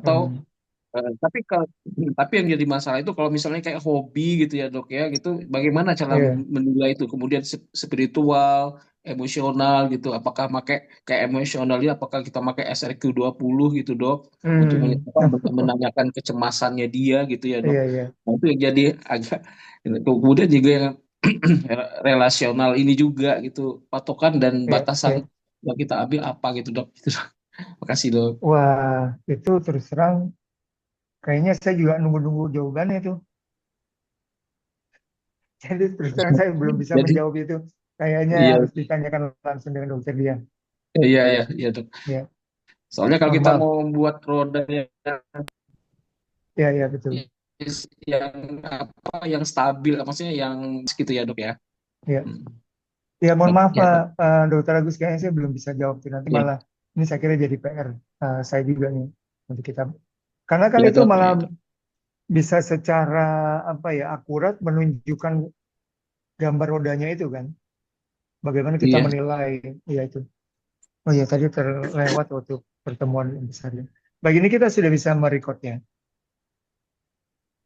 atau Hmm. tapi kalau tapi yang jadi masalah itu kalau misalnya kayak hobi gitu ya dok ya gitu, bagaimana cara Iya. menilai itu? Kemudian spiritual, emosional gitu. Apakah pakai kayak emosionalnya? Apakah kita pakai SRQ-20 gitu dok untuk Hmm. menanyakan kecemasannya dia gitu ya dok? Iya, iya. Nah, itu yang jadi agak. Kemudian juga yang relasional ini juga gitu, patokan dan Iya, batasan iya. yang kita ambil apa gitu dok? Gitu. Makasih dok. Wah, itu terus terang kayaknya saya juga nunggu-nunggu jawabannya itu. Jadi terus terang saya belum bisa Jadi menjawab itu. Kayaknya iya, harus ditanyakan langsung dengan dokter dia. iya, iya, iya dok. Ya, Soalnya kalau mohon kita maaf. mau membuat roda Ya, ya betul. yang apa, yang stabil, maksudnya yang gitu ya dok ya. Ya, Hmm. ya mohon maaf Ya Pak, dok. Dokter Agus, kayaknya saya belum bisa jawab itu. Nanti Ya, malah ini saya kira jadi PR saya juga nih untuk kita. Karena kan ya itu dok, malah ya dok. bisa secara apa ya akurat menunjukkan gambar rodanya itu kan. Bagaimana kita Iya, menilai ya itu. Oh ya tadi terlewat waktu pertemuan yang besarnya. Baik ini kita sudah bisa merekodnya.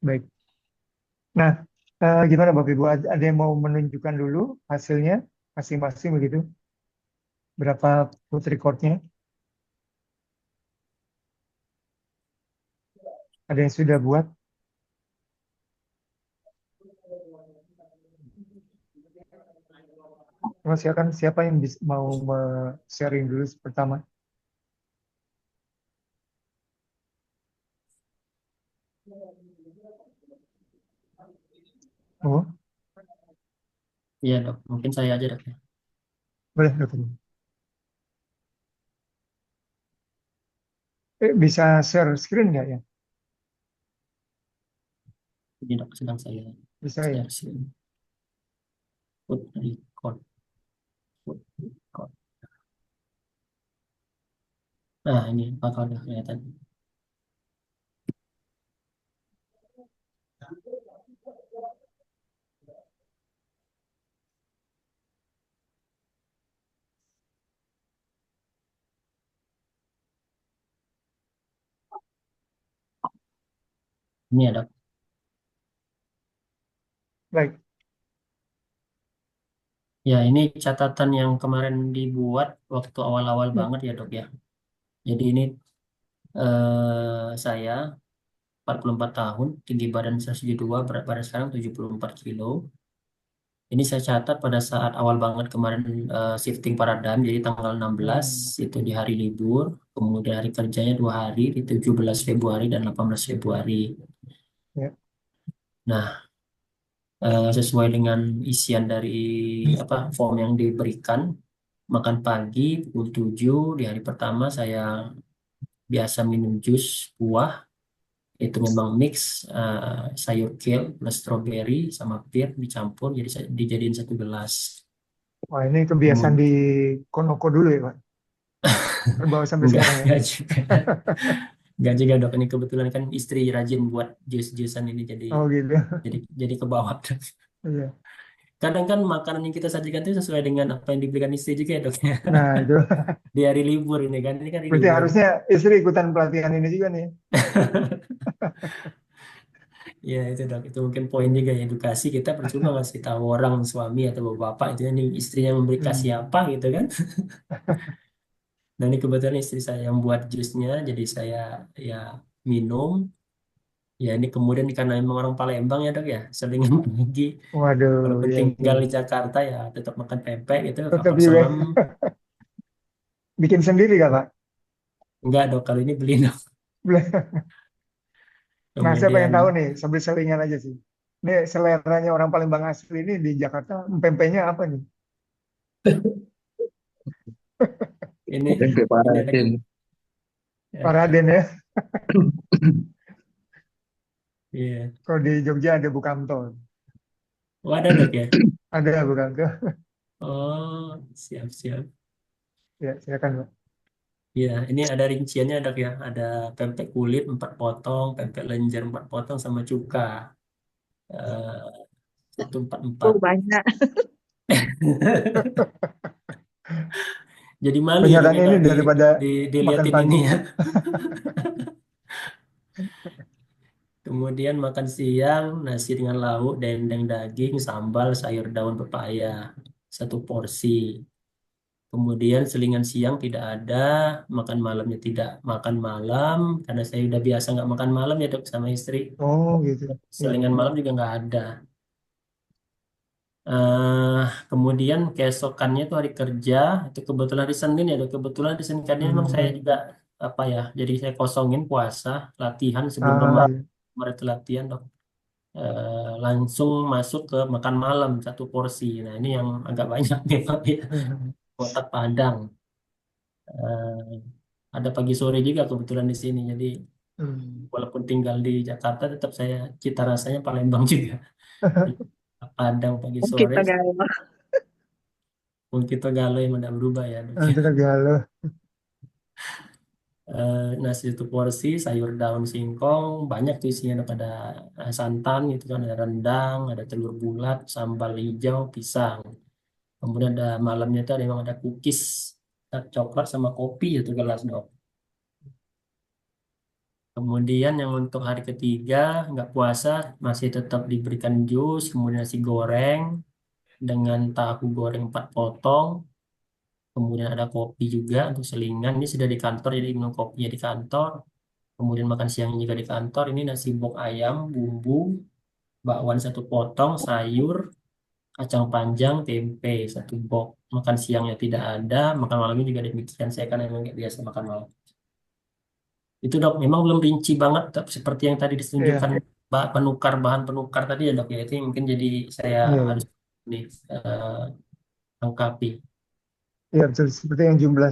Baik. Nah, gimana Bapak Ibu? Ada yang mau menunjukkan dulu hasilnya masing-masing begitu? Berapa foot recordnya? Ada yang sudah buat? Silakan siapa yang mau sharing dulu pertama? Oh, Iya dok, mungkin saya aja dok ya. boleh dokter. Bisa share screen nggak ya? Ini dok sedang saya Bisa ya? share screen. Put record, put record. Nah ini bakal udah kelihatan. Ini ya dok. Baik. Ya ini catatan yang kemarin dibuat waktu awal-awal Ya. banget ya dok ya. Jadi ini saya 44 tahun, tinggi badan 172, berat badan sekarang 74 kilo. Ini saya catat pada saat awal banget kemarin shifting paradigm, jadi tanggal 16 Hmm. itu di hari libur, kemudian hari kerjanya 2 hari, di 17 Februari dan 18 Februari. Ya. Nah, sesuai dengan isian dari apa form yang diberikan, makan pagi pukul 7 di hari pertama saya biasa minum jus buah, itu memang mix sayur kale plus strawberry sama pir dicampur jadi dijadiin 1 gelas. Wah ini kebiasaan di Kemudian Konoko dulu ya Pak? Terbawa sampai enggak, sekarang ya? enggak juga. Enggak juga dok. Ini kebetulan kan istri rajin buat jus-jusan ini jadi Oh gitu. jadi ke bawah. Iya. Kadang kan makanan yang kita sajikan itu sesuai dengan apa yang diberikan istri juga ya dok. Nah itu Di hari libur ini kan, ini kan hari berarti libur. harusnya istri ikutan pelatihan ini juga nih. Ya itu dok, itu mungkin poin juga ya, edukasi kita percuma ngasih tahu orang suami atau bapak itu ini istrinya memberi kasih Hmm. apa gitu kan. Dan ini kebetulan istri saya yang buat jusnya, jadi saya ya minum. Ya ini kemudian karena memang orang Palembang ya dok ya, sering pagi Waduh, walaupun ya itu. tinggal di Jakarta ya tetap makan pempek gitu, Tetap kapal juga selam. bikin sendiri gak Pak? Enggak dok, kali ini beli dok. Nah, saya pengen Kemudian tahu nih, sambil selingan aja sih. Ini seleranya orang Palembang asli ini di Jakarta, pempeknya apa nih? ini Tempe ini ada Paraden. ya, Pak Raden ya. iya. Kalau di Jogja ada Bukamto. Oh, ada dok ya. Ada Bukamto. Oh siap siap. Ya, silakan Pak. Ya ini ada rinciannya dok ya, ada pempek kulit 4 potong, pempek lenjer 4 potong sama cuka 144. Oh, banyak. Jadi malu Banyakan jadinya ini kalau daripada di, makan diliatin ini pagi. ya. Kemudian makan siang nasi dengan lauk, dendeng daging, sambal, sayur daun pepaya, satu porsi. Kemudian selingan siang tidak ada, makan malamnya tidak makan malam, karena saya udah biasa nggak makan malam ya dok sama istri. Oh gitu. Ya. Selingan malam juga nggak ada. eh Kemudian keesokannya itu hari kerja, itu kebetulan hari Senin ya dok. Kebetulan hari Senin karena memang saya Hmm. juga apa ya, jadi saya kosongin puasa, latihan sebelum Ah, Ramadan. iya. Kemarin itu latihan dok. Langsung masuk ke makan malam satu porsi. Nah ini yang agak banyak memang ya. Hmm. Otak Padang. Eh, ada pagi sore juga kebetulan di sini. Jadi Hmm. walaupun tinggal di Jakarta, tetap saya cita rasanya Palembang juga. Padang pagi Mungkin sore, Tagalog. pun kita galau yang tidak berubah ya dok. Antara galau. Nasi itu porsi, sayur daun singkong, banyak tuh isinya, ada santan gitu kan, ada rendang, ada telur bulat, sambal hijau, pisang. Kemudian ada malamnya itu ada memang ada cookies, coklat sama kopi itu gelas dok. Kemudian yang untuk hari ketiga nggak puasa masih tetap diberikan jus, kemudian nasi goreng dengan tahu goreng 4 potong, kemudian ada kopi juga untuk selingan. Ini sudah di kantor jadi minum kopinya di kantor. Kemudian makan siang juga di kantor. Ini nasi bok ayam, bumbu, bakwan 1 potong, sayur, kacang panjang, tempe 1 box. Makan siangnya tidak ada, makan malamnya juga demikian. Saya kan emang nggak biasa makan malam. Itu dok, memang belum rinci banget, tapi seperti yang tadi ditunjukkan Iya. penukar bahan penukar tadi ya dok ya. Itu yang mungkin jadi saya Iya, harus iya. nih lengkapi. Iya, betul. Seperti yang jumlah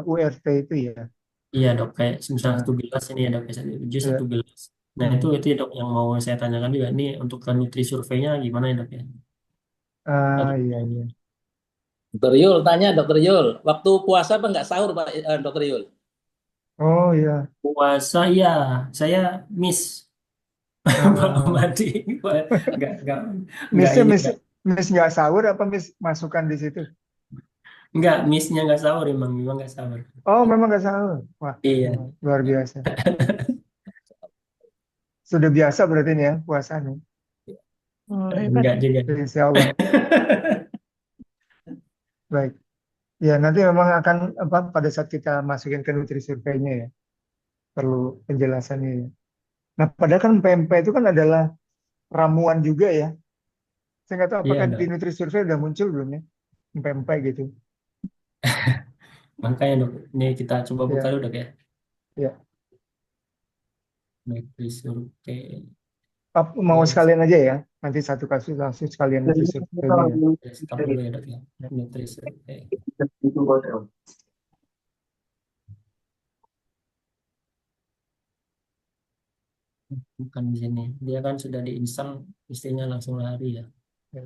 URT itu ya. Iya dok, kayak misalnya Nah, 1 gelas ini ya dok, jus satu iya. gelas. Nah itu Hmm. itu ya dok yang mau saya tanyakan juga. Ini untuk ke nutri surveinya gimana ya dok ya? Ah, Aduh, iya, iya. Dokter Yul, tanya Dokter Yul, waktu puasa apa nggak sahur Pak Dokter Yul? Oh, iya. puasa ya, saya miss Pak Ah, Madi. Nggak nggak missnya ini miss, miss nggak sahur apa miss masukkan di situ? nggak missnya nggak sahur, memang nggak sahur. Oh, memang nggak sahur. Wah, Iya, luar biasa. Sudah biasa berarti ini ya puasanya. Hebat. nggak juga. Insya Allah. Baik. Ya, nanti memang akan apa pada saat kita masukin ke nutri surveinya ya, perlu penjelasannya ya. Nah, padahal kan pempek itu kan adalah ramuan juga ya. Saya nggak tahu apakah Iya di dok, nutri survei udah muncul belum ya, pempek gitu. makanya dok, ini kita coba buka Ya, dulu dok ya. ya. Nutri survei. Mau Yes, sekalian aja ya. Nanti satu kasus langsung sekalian nutri surveinya ya. stop dulu ya dok ya. Nutri survei. Bukan di sini. Dia kan sudah diinstal, istrinya langsung lari ya. Ya.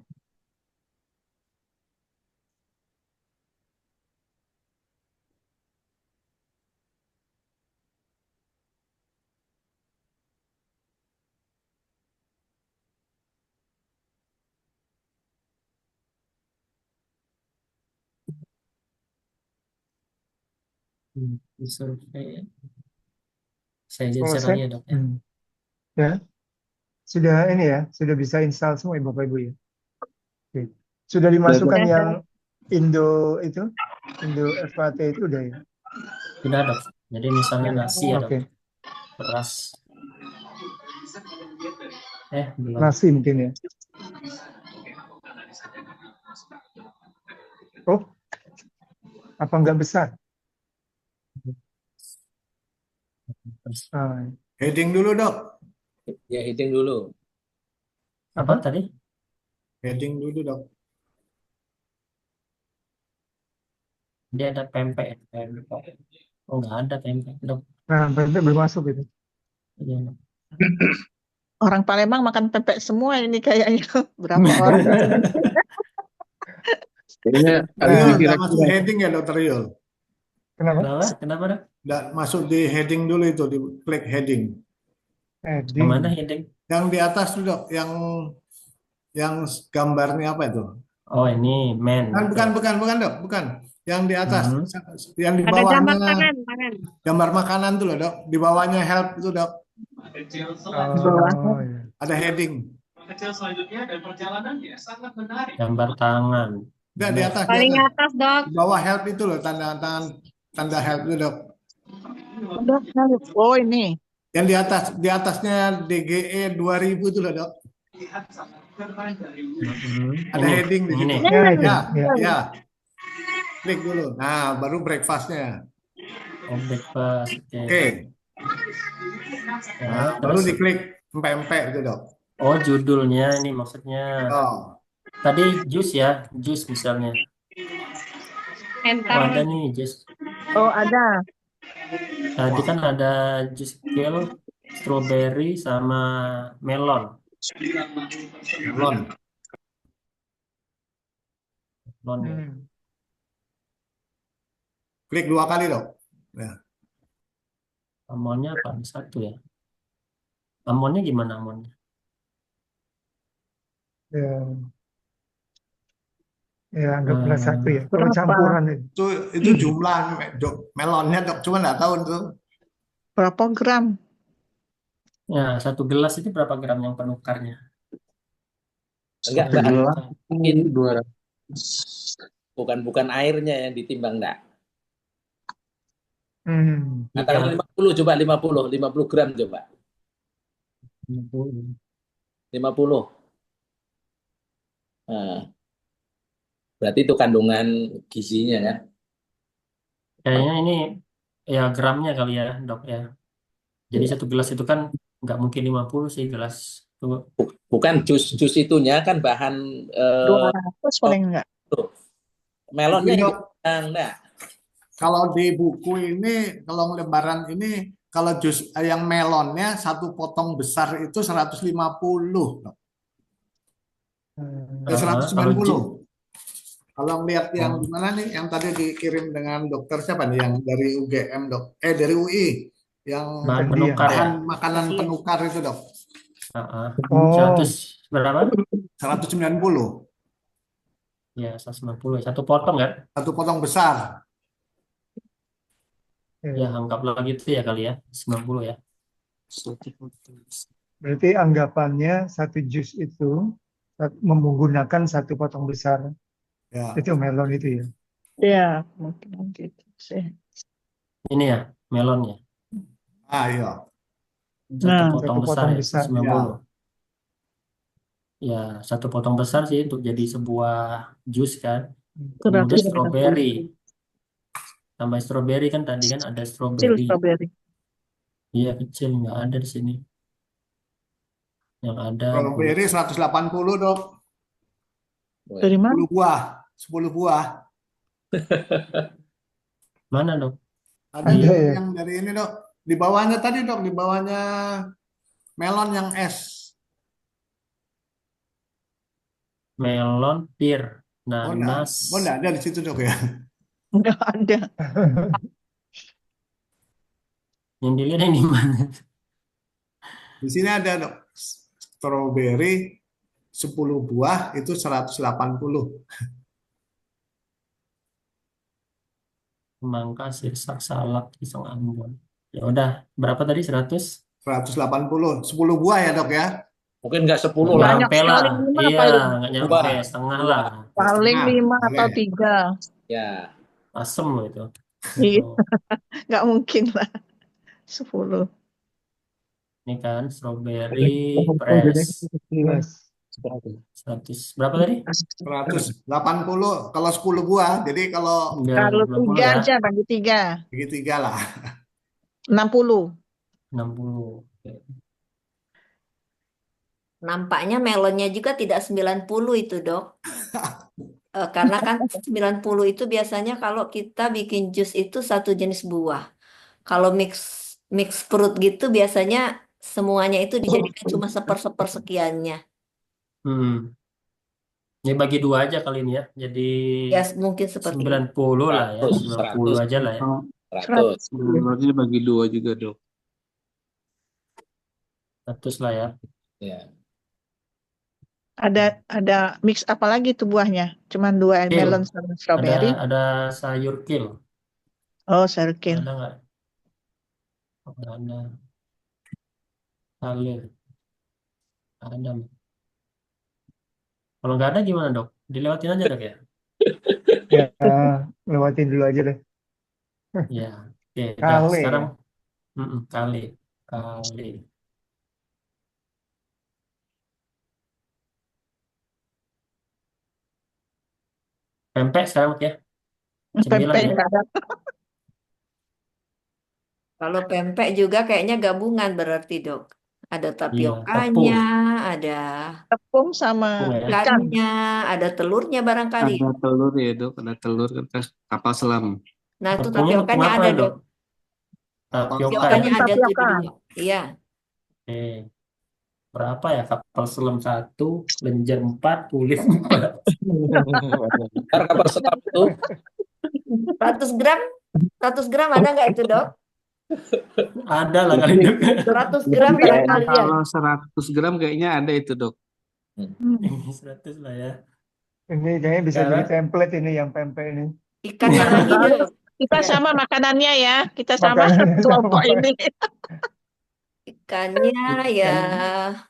Nutri survei. Saya jadi Oh, serang ya dok ya. ya, sudah ini ya, sudah bisa install semua ya Bapak Ibu ya. Oke. Sudah dimasukkan Ya, yang Indo itu, Indo FKT itu udah ya. Sudah dok. Jadi misalnya Sudah. nasi ya dok, Oke, beras. Belum. nasi mungkin ya. Oh, apa enggak besar? Ah, Heading dulu dok, Ya hitting dulu. Apa apa? tadi? heading dulu dok. Dia ada pempek. Oh nggak ada pempek dok. Nah, pempek belum masuk itu. Iya, dok. orang Palembang makan pempek semua ini kayaknya. Berapa orang? Kayaknya harus Yul, nggak masuk dikira-kira. heading ya dokter Yul. Kenapa? Kenapa? Kenapa dok? Nggak masuk di heading dulu itu, di klik heading. Yang mana Ding. heading? Yang di atas tuh dok, yang gambarnya apa itu? Oh ini men. Bukan dok, bukan. Yang di atas, Hmm. yang di Ada gambar bawahnya tangan. gambar makanan tuh loh dok, di bawahnya help itu dok. Oh ya. Ada heading. Gambar tangan. Enggak, di Benar. atas, di Paling atas. atas, Dok. Di bawah help itu loh, tanda tangan, tanda help itu, Dok. Ada. Oh ini. Yang di atasnya DGE 2000 itu loh, Dok. Ada Ini, heading di yang ini. situ. Ya itu. Ya, Ya. ya. Klik dulu. Nah, baru breakfastnya. Oh, breakfast. Oke. Oke. Ya, Nah, baru terus. diklik empek-empek itu, Dok. Oh, judulnya ini maksudnya. Oh, Tadi jus ya, jus misalnya. Oh, Enter. ada nih jus. Oh ada. Tadi kan ada jus kale, strawberry sama melon. melon. Melon ya. Hmm. Klik 2 kali, Dok. Ya. Amonnya apa? Satu ya. Amonnya gimana amonnya? Ya. Ya anggaplah satu ya. Kalau Berapa? campuran itu. Itu jumlah Dok, melonnya, Dok. Cuma nggak tahu tuh. Berapa gram? Ya, satu gelas itu berapa gram yang penukarnya? Enggak, Satu Mbak. gelas Mungkin 200. bukan airnya yang ditimbang, enggak. Hmm. Katakan Iya. 50, coba 50 gram coba. 50. Nah, berarti itu kandungan gizinya ya. Kayaknya ini ya gramnya kali ya, Dok ya. Jadi satu gelas itu kan nggak mungkin 50 sih gelas. Tuh. Bukan jus itunya kan bahan 200 paling enggak. melonnya Tapi, itu Dok, enggak. kalau di buku ini, kalau lembaran ini, kalau jus yang melonnya satu potong besar itu 150, Dok. Hmm. Eh, Kalau 190. Kalau ngeliat yang Oh. di mana nih, yang tadi dikirim dengan dokter siapa nih, yang dari UGM, Dok? Dari UI, yang bahan Bukan dia. penukar ya. bahan makanan penukar itu, Dok. Oh. 100 berapa? 190, Ya, 190. Satu potong kan? satu potong besar. Ya, Ya. anggaplah gitu ya kali ya. 90 ya. Berarti anggapannya satu jus itu menggunakan satu potong besar. Ya. Itu melon itu ya. Ya mungkin gitu sih. Ini ya, melonnya. Ah, iya. Satu Nah. potong Satu besar potong ya, besar. 190. Ya, satu potong besar sih untuk jadi sebuah jus kan. Kemudian 150. strawberry. Tambah strawberry kan tadi kan ada Kecil strawberry. strawberry. Iya, kecil nggak ada di sini. Yang ada Strawberry 180, Dok. Dari mana? 10 buah. 10 buah. mana, Dok? Ada Ada yang, ya. yang dari ini, Dok. Di bawahnya tadi, Dok. Di bawahnya melon yang es. Melon, pear, Oh, nanas. enggak ada di situ, Dok ya. Enggak ada. Yang dilihat yang di mana? Di sini ada, Dok. Strawberry 10 buah itu 180. Semangka, sirsak, salak, pisang Ambon. Ya udah, berapa tadi? 100? 180. 10 buah ya, Dok ya. Mungkin enggak 10 Nggak lah. Banyak nyampe lah. sekali, 5 Iya, paling. nggak nyampe. Dua. Setengah Dua. lah. Paling Setengah, 5 atau boleh. 3. Ya. Asem loh itu. Iya. Tuh. Nggak mungkin lah. 10. Ini kan strawberry press. Yes. 100. Berapa tadi? 180 kalau 10 buah. Jadi kalau Udah Kalau 20 3 ya. aja bagi 3. bagi 3 lah. 60. 60. Oke. Nampaknya melonnya juga tidak 90 itu, Dok. Karena kan 90 itu biasanya kalau kita bikin jus itu satu jenis buah. Kalau mix fruit gitu biasanya semuanya itu dijadikan cuma seper sekiannya. Hmm. Ini bagi 2 aja kali ini ya. Jadi Ya mungkin seperti itu. 90 lah ya. 100, 90 aja lah ya. 100. Berarti bagi 2 juga, Dok. 100 lah ya. Ya. Ada mix apa lagi tuh buahnya? Cuman 2 Kale. melon sama strawberry. Ada sayur kale. Oh, circle. Ada nggak? Oh, nggak ada. Khalil, Adam. Kalau nggak ada gimana dok? Dilewatin aja dok ya? Ya, lewatin dulu aja deh. Ya, oke. Dah, Kale sekarang ya. kali, kali. Pempek sekarang ya? Cemilan Pempek ya? nggak ada. Kalau pempek juga kayaknya gabungan berarti, Dok. Ada Iya, tapiokanya, tepung, ada Tepung sama tepung ya. ikan. ikannya, ada telurnya barangkali. Ada telur ya dok, ada telur kan kapal selam. Nah, itu Tepungnya tepung tapiokanya apa ada, ya dok? Dok. Tapioka ya? Tapiokanya Tepung ada tuh tapioka. dua. Iya. Oke. Berapa ya? Kapal selam 1, lenjer 4, kulit 4. Ntar kapal selam itu 100 gram? 100 gram ada nggak itu, Dok? Ada lah kali dok. 100 gram barangkali ya. Kalau 100 gram kayaknya ada itu dok. Hmm. 100 lah ya. Ini kayaknya bisa jadi Sekarang template ini yang pempek ini. Ikannya lagi, Dok. Kita Ya, sama makanannya ya. Kita sama Makanannya kelompok sama. ini. ikannya ya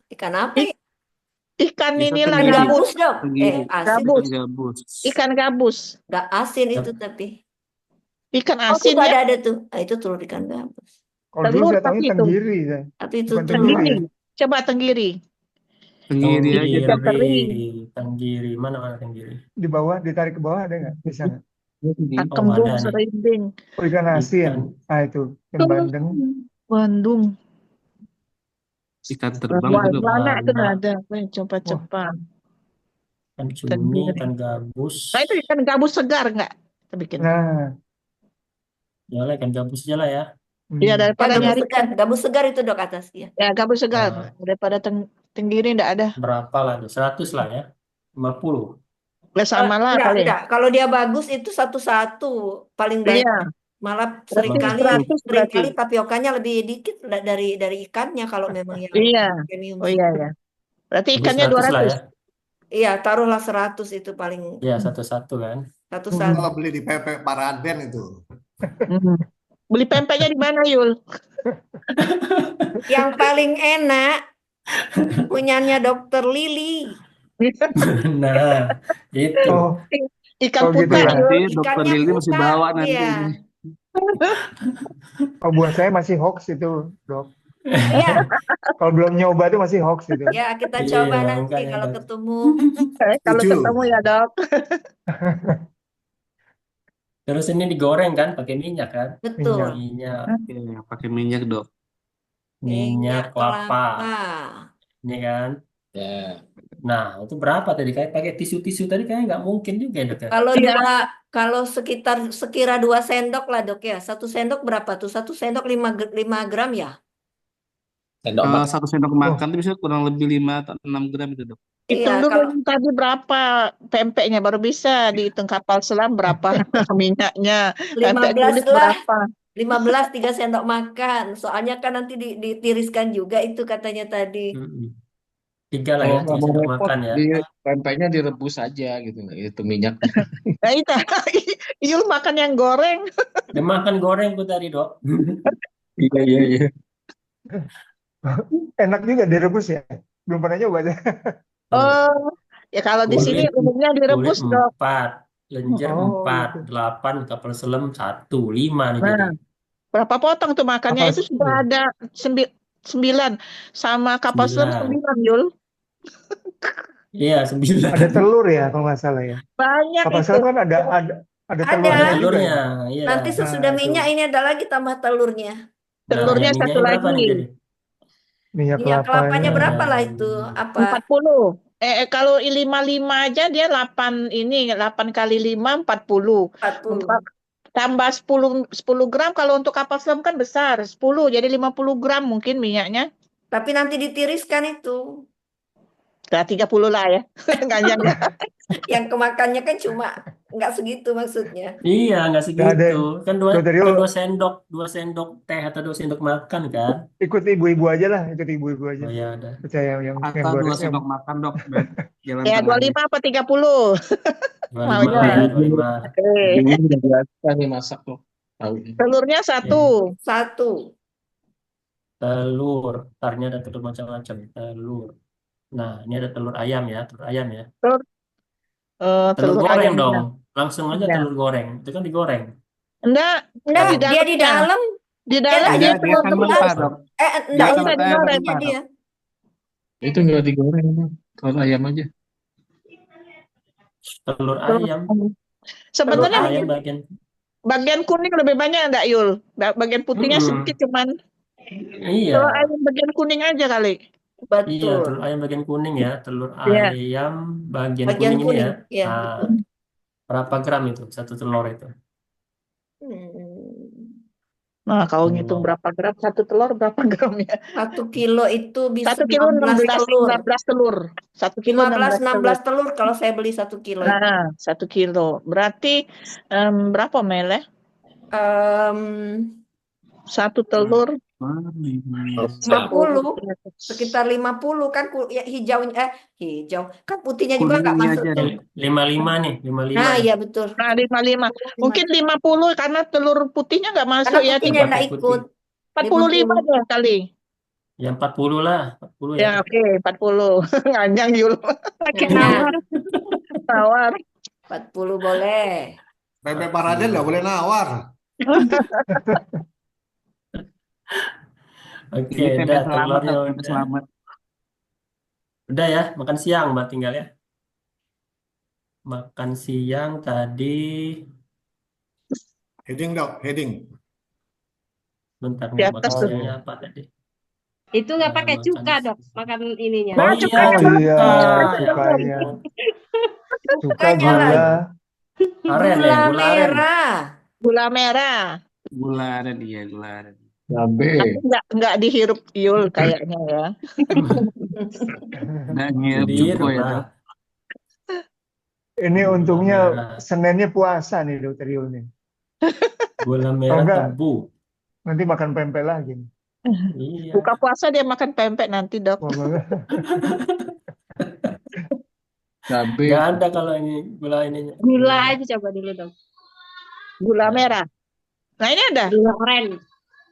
ikan apa ya? Ikan Bisa inilah Ikan tenggiri, gabus. gabus, Dok. tenggiri, Asin. Gabus. ikan gabus. Ikan gabus. Nggak asin Yap. itu tapi. Ikan Oh, asin itu ya. ada tuh. Ah, itu telur ikan gabus. Kalau dulu Telur saya tahu tapi itu. tenggiri, saya. Tapi itu Bukan telur. tenggiri ya. Tenggiri. Coba tenggiri. Tenggiri aja Ikan dok. teri. Tenggiri. Mana tenggiri? Di bawah, ditarik ke bawah ada nggak? Bisa nggak? Oh, Kembung ada nih. serinding. Oh, ikan asin. Ikan. Ah, itu. Ikan bandeng. Bandung. Ikan terbang Wah, itu dok. mana itu Banyak. ada. Coba Wah, cepat. Ikan cumi, Tenggiri. ikan gabus. Nah itu ikan gabus segar nggak? Kita bikin. nah, Ya lah, ikan gabus aja lah ya. Iya hmm. daripada gabus nyari segar. Gabus segar itu, Dok, atasnya. ya gabus segar Nah, daripada tenggiri nggak ada. berapa lah? 100 lah ya. 50. Nggak sama lah Enggak, paling. enggak. Kalau dia bagus itu satu-satu paling banyak. Iya, Malah berarti 100 100 berarti. tapiokanya lebih dikit dari ikannya kalau memang yang Iya. premium. Oh iya ya. Berarti Jadi ikannya 100 lah 200. ya. Iya, taruhlah 100 itu paling Ya, satu-satu kan. satu-satu. Kalau beli di PP Paraden itu. Hmm. Beli pempeknya di mana, Yul? Yang paling enak punyanya Dokter Lili. Nah, itu. Oh, Ikan oh gitu putat, ya. Yul. Nanti dokter Ikannya Lili masih putar, bawa nanti iya. ini. Oh, buat saya masih hoax itu, dok. Iya, Kalau belum nyoba itu masih hoax itu. ya kita Iya, coba nanti makanya, kalau Dok. ketemu. Kalau Setuju. ketemu ya, Dok. Terus ini digoreng kan, pakai minyak kan? Betul. Minyak. Minyak, Oke, pakai minyak dok. minyak kelapa. kelapa. Ini kan. ya. Nah, itu berapa tadi? Kayak pakai tisu-tisu tadi kayaknya nggak mungkin juga ya, Dok ya? Kalau Iya. kalau sekira 2 sendok lah, Dok, ya. 1 sendok berapa tuh? 1 sendok 5 gram ya? Sendok makan. 1 sendok makan itu bisa kurang lebih 5 atau 6 gram itu dok. Hitung Iya, dulu kalau yang tadi berapa pempeknya baru bisa dihitung kapal selam berapa minyaknya. Pempek 15 kulit lah. berapa? 15 3 sendok makan. Soalnya kan nanti ditiriskan juga itu katanya tadi. 3 lah Kalau ya, nggak 3 mau sendok repot, makan ya. pempeknya direbus aja gitu, itu minyak. Nah itu, Yul makan yang goreng. Dia makan goreng tuh tadi, Dok. Iya iya iya. Enak juga direbus ya. Belum pernah nyoba saya. Oh, ya kalau di sini Kulit, umumnya kulit direbus, Dok. 4, lenjer Oh, 4, gitu. 8, kapal selam 1, 5 nih jadi. Nah, berapa potong tuh makannya? Kapal Itu sudah ada 9 sama kapal selam 9. 9, Yul. Iya, 9. Ada telur ya kalau nggak salah ya. Banyak Kapal itu. selam kan ada Ada. telurnya Ada juga ya. telurnya, iya. Nanti sesudah Nah, itu minyak ini ada lagi tambah telurnya. Nah, Telurnya yang satu minyaknya berapa nih lagi. jadi? minyak Minyak kelapanya kelapanya. berapa lah itu? Apa? 40. Kalau 55 aja dia 8 ini 8 kali 5 40. 40. Tambah 10 gram kalau untuk kapal selam kan besar 10 jadi 50 gram mungkin minyaknya. Tapi nanti ditiriskan itu. Nah, 30 lah ya. Ganjangnya. Yang kemakannya kan cuma nggak segitu maksudnya. Iya, nggak Nggak ada. segitu. Kan dua, Dokter kan Yul 2 sendok teh atau 2 sendok makan kan? ikut ibu-ibu aja lah, ikut ibu-ibu aja. Oh ya udah. Percaya yang Atau 2 goreng. sendok makan dok, biar jalan Ya tengahnya. 25 apa 30? 25 Maunya. lah ya, 25. Ini udah biasa nih masak tuh. Tahu. Telurnya 1. Satu. telur. Ntarnya ada telur macam-macam. Telur. Nah, ini ada telur ayam ya. Telur ayam ya. Telur, Telur telur goreng ayamnya. dong. Langsung aja Ya. telur goreng. Itu kan digoreng. Enggak, Enggak, di dia di dalamnya. dalam. Di Dia dalam enggak dia Enggak, dia telur kan rebus. mentah, Dok. enggak Nggak Dia usah telur ayam digoreng. itunya mentah, Dok. dia. Itu nggak digoreng, itu. Telur ayam aja. Telur Telur ayam. ayam. Telur Sebenarnya ayam mungkin bagian. bagian kuning lebih banyak enggak, Yul? Bagian putihnya sedikit, Mm-mm. cuman Iya. telur ayam bagian kuning aja kali. Iya, Betul. telur ayam bagian kuning ya. Telur Iya. ayam bagian Bagian kuning ini ya. kuning. Ya, Nah, betul. berapa gram itu? Satu telur itu. Hmm. Nah, kalau ngitung Telur. berapa gram, satu telur berapa gram ya? 1 kilo itu bisa 1 kilo 16 telur. 16 telur. 1 kilo 15, 16 telur. 16 telur kalau saya beli 1 kilo itu. Nah, 1 kilo. Berarti berapa ml ya? Em, 1 telur. Oh, siap. 50, sekitar 50 kan ya, hijau kan putihnya juga nggak Kuningnya masuk aja, tuh. Dok. 55 nih, 55 Nah, nih. iya betul. Nah, 55. 55. Mungkin 50 karena telur putihnya nggak Karena masuk ya. Yang putihnya nggak pakai ikut. putih. 45 50. deh kali. Ya 40 lah, 40 ya. Ya, oke, 40. Nganjang Yul. Makin Nyanyi. nawar. Nawar. 40 boleh. Bebek Paraden nggak boleh nawar. Oke, Ini udah tempe selamat, telurnya Dok. Tempe udah. selamat. Udah ya, makan siang Mbak tinggal ya. Makan siang tadi, Heading, Dok. Heading. bentar Di nih, atas makan tuh. siangnya apa tadi? Itu nggak pakai Makan cuka, Dok, makan ininya. Oh Nah, iya, cukanya Oh belum. iya, cuka. Ya cukanya. ampun. Cuka, Cukanya gula. lagi. Aren ya, Gula gula aren. merah. Gula merah. Gula aren, iya gula aren. Cabe. Tapi nggak dihirup Yul kayaknya ya. Nggak ngirup Jadi cuko ya, lah, Dok. Ini gula untungnya merah. Seninnya puasa nih Dokter Yul nih. Gula Kalau merah enggak, tebu. nanti makan pempek lagi nih. Iya. Buka puasa dia makan pempek nanti, Dok. Wah, Cabe. Nggak ada kalau ini gula ininya. Gula aja coba dulu, Dok. Gula Ya. merah. Nah, ini ada. Gula aren.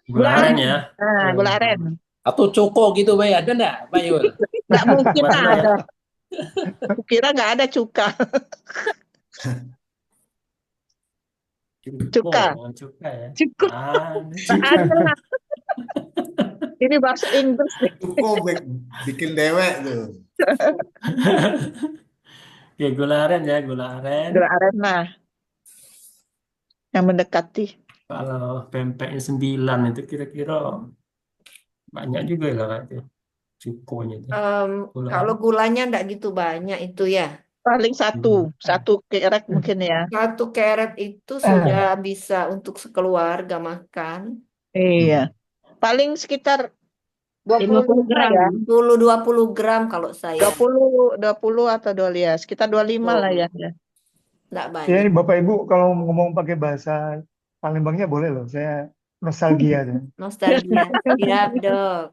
Gula aren ya. Nah, gula aren. Atau coko gitu, Bay. Ada nggak, Pak Yul? Nggak mungkin Buat gula ya. ada. Kukira nggak ada cuka. Cuka. Bukan cuka ya. Cuka. Ada. Ada. Ini bahasa Inggris nih. Cuko bikin dewek tuh. Oke, gula aren ya, gula aren. Gula aren lah. Yang mendekati. Kalau pempeknya 9 itu kira-kira banyak juga ya kan itu. Cukonya itu. Gula Kalau aren. gulanya nggak gitu banyak itu ya. Paling satu kerek mungkin ya. 1 keret itu sudah bisa untuk sekeluarga makan. Iya. Paling sekitar 50 25 gram. ya. 20 gram kalau saya. 20 atau 20 ya. Sekitar 25 lah ya. Nggak ya banyak. ini Bapak Ibu kalau ngomong pakai bahasa Palembangnya boleh loh. Saya nostalgia tuh. Nostalgia. Siap, Dok.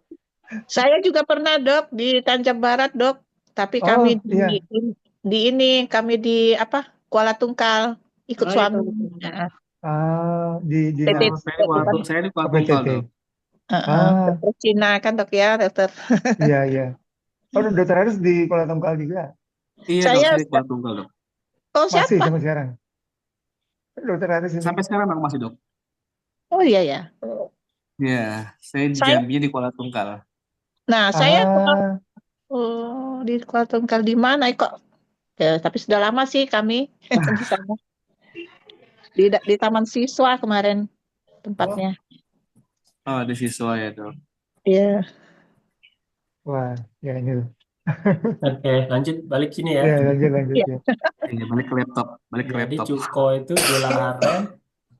Saya juga pernah, Dok, di Tanjung Barat, Dok. Tapi Oh kami iya. kami di apa? Kuala Tungkal ikut Oh, suami. itu. Nah, Di PT, Oh, saya di Kuala Tunggal, PTT. Dok. dokter Cina kan, Dok ya, dokter. Iya iya. Oh, Dokter Haris di Kuala Tungkal juga. Iya, Dok. Saya Saya di Kuala Tunggal, Dok. oh Masih siapa? sampai sekarang. Dokter Haris ini. Sampai sekarang aku masih, Dok. Oh iya ya. Iya, saya di Saya Jambi di Kuala Tunggal. Nah, saya Ah, di Kuala Tungkal di mana kok? Ya, tapi sudah lama sih kami di sana. Di Taman Siswa kemarin tempatnya. Oh, di siswa ya, Dok. Iya. wah, ya ini loh. Oke, lanjut balik sini ya. Ya, lanjut Iya. ya. Iya, balik ke laptop, balik ke Jadi laptop. cuko itu gula aren,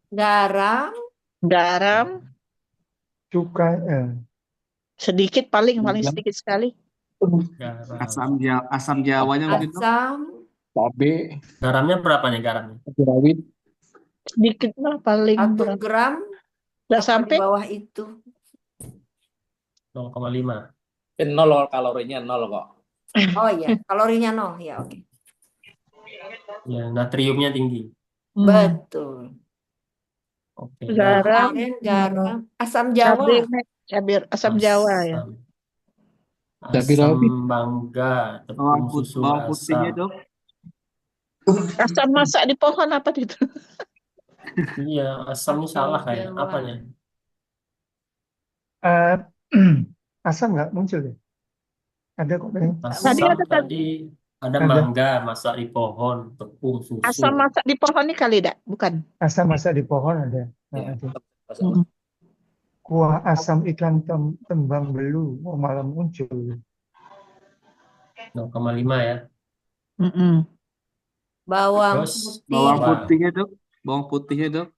Garam. Garam Cuka. sedikit paling sedikit sekali. garam. Asam Jawanya mungkin, Dok. Asam. Cabe. Garamnya berapa nih garamnya? Cabai rawit. Sedikit lah paling 1 berapa? gram. Nggak Apa di sampai. bawah itu? 0,5. Nol kalorinya nol kok. Oh iya, kalorinya 0 ya, oke. Ya, natriumnya tinggi. Betul. Oke, Garam, Aren, garam, asam Jawa. Cabai asam Jawa ya. asam, Cabai asam rawit. mangga, Bawang tepung susu bawang putihnya, asam. Dok. Asam masak di pohon apa itu? Iya, asam ini salah Asam kayak Jawa. apanya? Eh, asam nggak muncul ya? Ada kok kayaknya. Tadi Asam ada tadi ada Ada. mangga masak di pohon, tepung susu. asam masak di pohon ini kali dak? Bukan. Asam masak di pohon ada. Nah, Ya, ada. Mm. Kuah asam ikan tembang belu. Oh, malah muncul. 0,5 ya. Mm-mm. Bawang Terus putih. Bawang apa? putihnya, Dok. Bawang putihnya, Dok.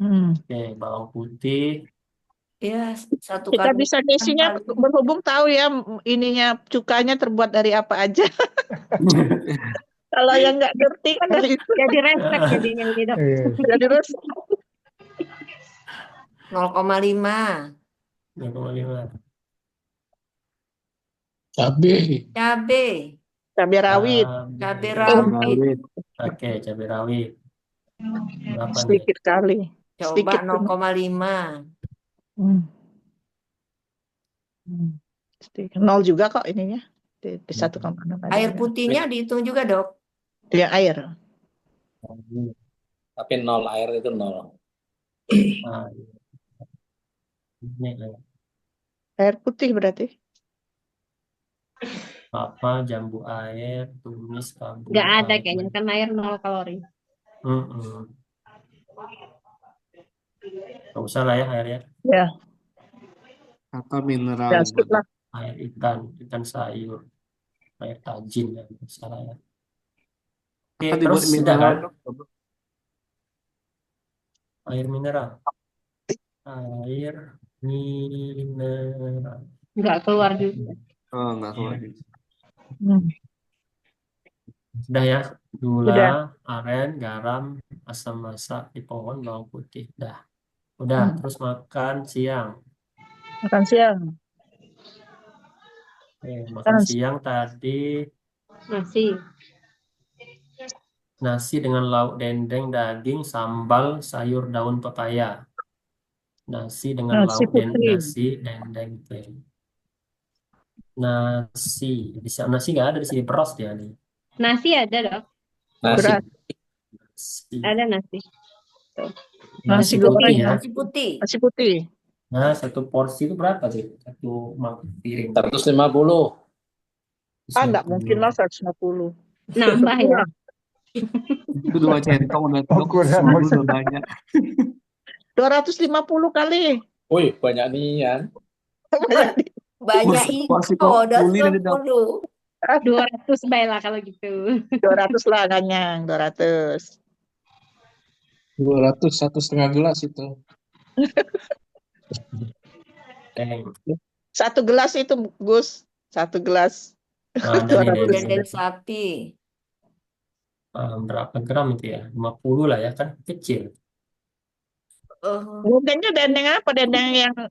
Mm. Oke, bawang putih. Ya, 1 Kita kali bisa makan ngisinya paling. berhubung tahu ya ininya cukanya terbuat dari apa aja. Kalau yang nggak ngerti kan dari itu Jadi resek jadinya ini, Dok. Iya. jadi terus 0,5. 0,5. Cabai. Cabai. cabai rawit Cabai Cabai. rawit. Rawit. Oke, cabai rawit. Berapa nih? sedikit kali. Coba Sedikit. 0,5. Hmm. Hmm. Sedikit. 0 juga kok ininya di 1,6 ada Air ya. putihnya dihitung juga, Dok. Ya air. Tapi 0 air itu 0. Ah, ini Air putih berarti. apa? Jambu air, tumis, kabul, Nggak ada kayaknya, kan air 0 kalori. Gak usah lah ya airnya. Ya, Atau mineral. ya skip lah. Air ikan sayur, air tajin ya, nggak usah lah ya. Oke, Atau dibuat terus sudah mineral, kan? Dok. Air mineral. Air mineral. Nggak keluar juga. Oh, enggak keluar. Hmm. Sudah ya, gula, Sudah. aren, garam, asam masak di pohon, bawang putih. Udah, terus makan siang. Makan siang. Makan Makan siang tadi Masih. nasi dengan lauk dendeng, daging, sambal, sayur daun pepaya. Nasi dengan nasi lauk putih. nasi dendeng plain. Nasi nggak ada di sini, beras dia nih. Nasi ada, Dok. Nasi Beras. Nasi. Ada nasi. Nasi putih goreng. ya. Nasi putih. Nasi putih. Nah, satu porsi itu berapa sih? Satu piring. 150. Enggak mungkin lah 150. Nambah ya. Itu 2 centong udah, Dok. Kurang. Semua udah banyak. 250 kali. Wih, banyak nian. Banyak Porsi ikan. Udah kuli nanti, Dok. 10. 200 baiklah kalau gitu. 200 lah kanyang, 200. 200 1,5 gelas itu. Satu gelas itu, Gus. Satu gelas. Ada nih, 200. Dendeng sapi. berapa gram itu ya? 50 lah ya, kan kecil. Dendengnya dendeng apa?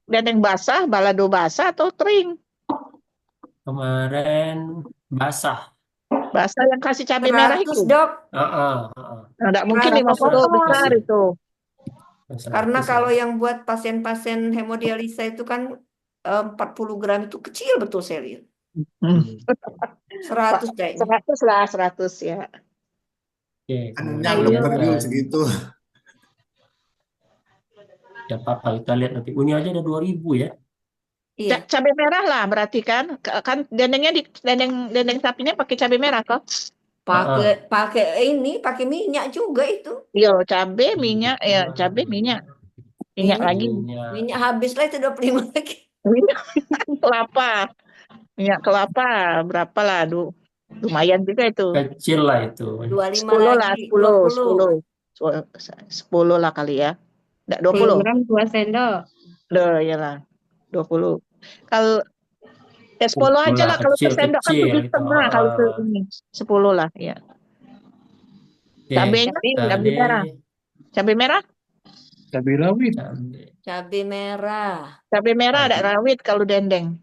Dendeng basah, balado basah atau kering? Kemarin basah. Basah yang kasih cabai merah 100, itu. Dok. Enggak mungkin 100 50 besar porsi. itu. Karena 100 kalau ya. yang buat pasien-pasien hemodialisa itu kan 40 gram itu kecil betul saya lihat. 100 kayaknya. 100 lah, 100 ya. Oke, Kenyang Ayo. dokter Yul segitu. ya apa kita lihat nanti. Ini aja ada 2.000 ya. Iya. Cabai merah lah berarti kan. Kan dendengnya dendeng sapinya pakai cabai merah kok. Pakai minyak juga itu. Iya, cabai, minyak, ya cabai, minyak. Minyak lagi. Minyak habis lah itu 25 lagi. Minyak kelapa. Minyak kelapa berapa lah? Lumayan juga itu. Kecil lah itu. 25 10 lah, lagi. 10. 10 lah kali ya. Enggak 20. 10 gram 2 sendok. Loh, iyalah. 20. Kalau 10 aja lah, kalau kecil, sendok kan kecil 7,5 gitu. kalau ke ini 10 lah ya. Oke, Cabenya cabai merah. Cabai merah? Cabai rawit. Cabai merah. Cabai merah ada rawit kalau dendeng.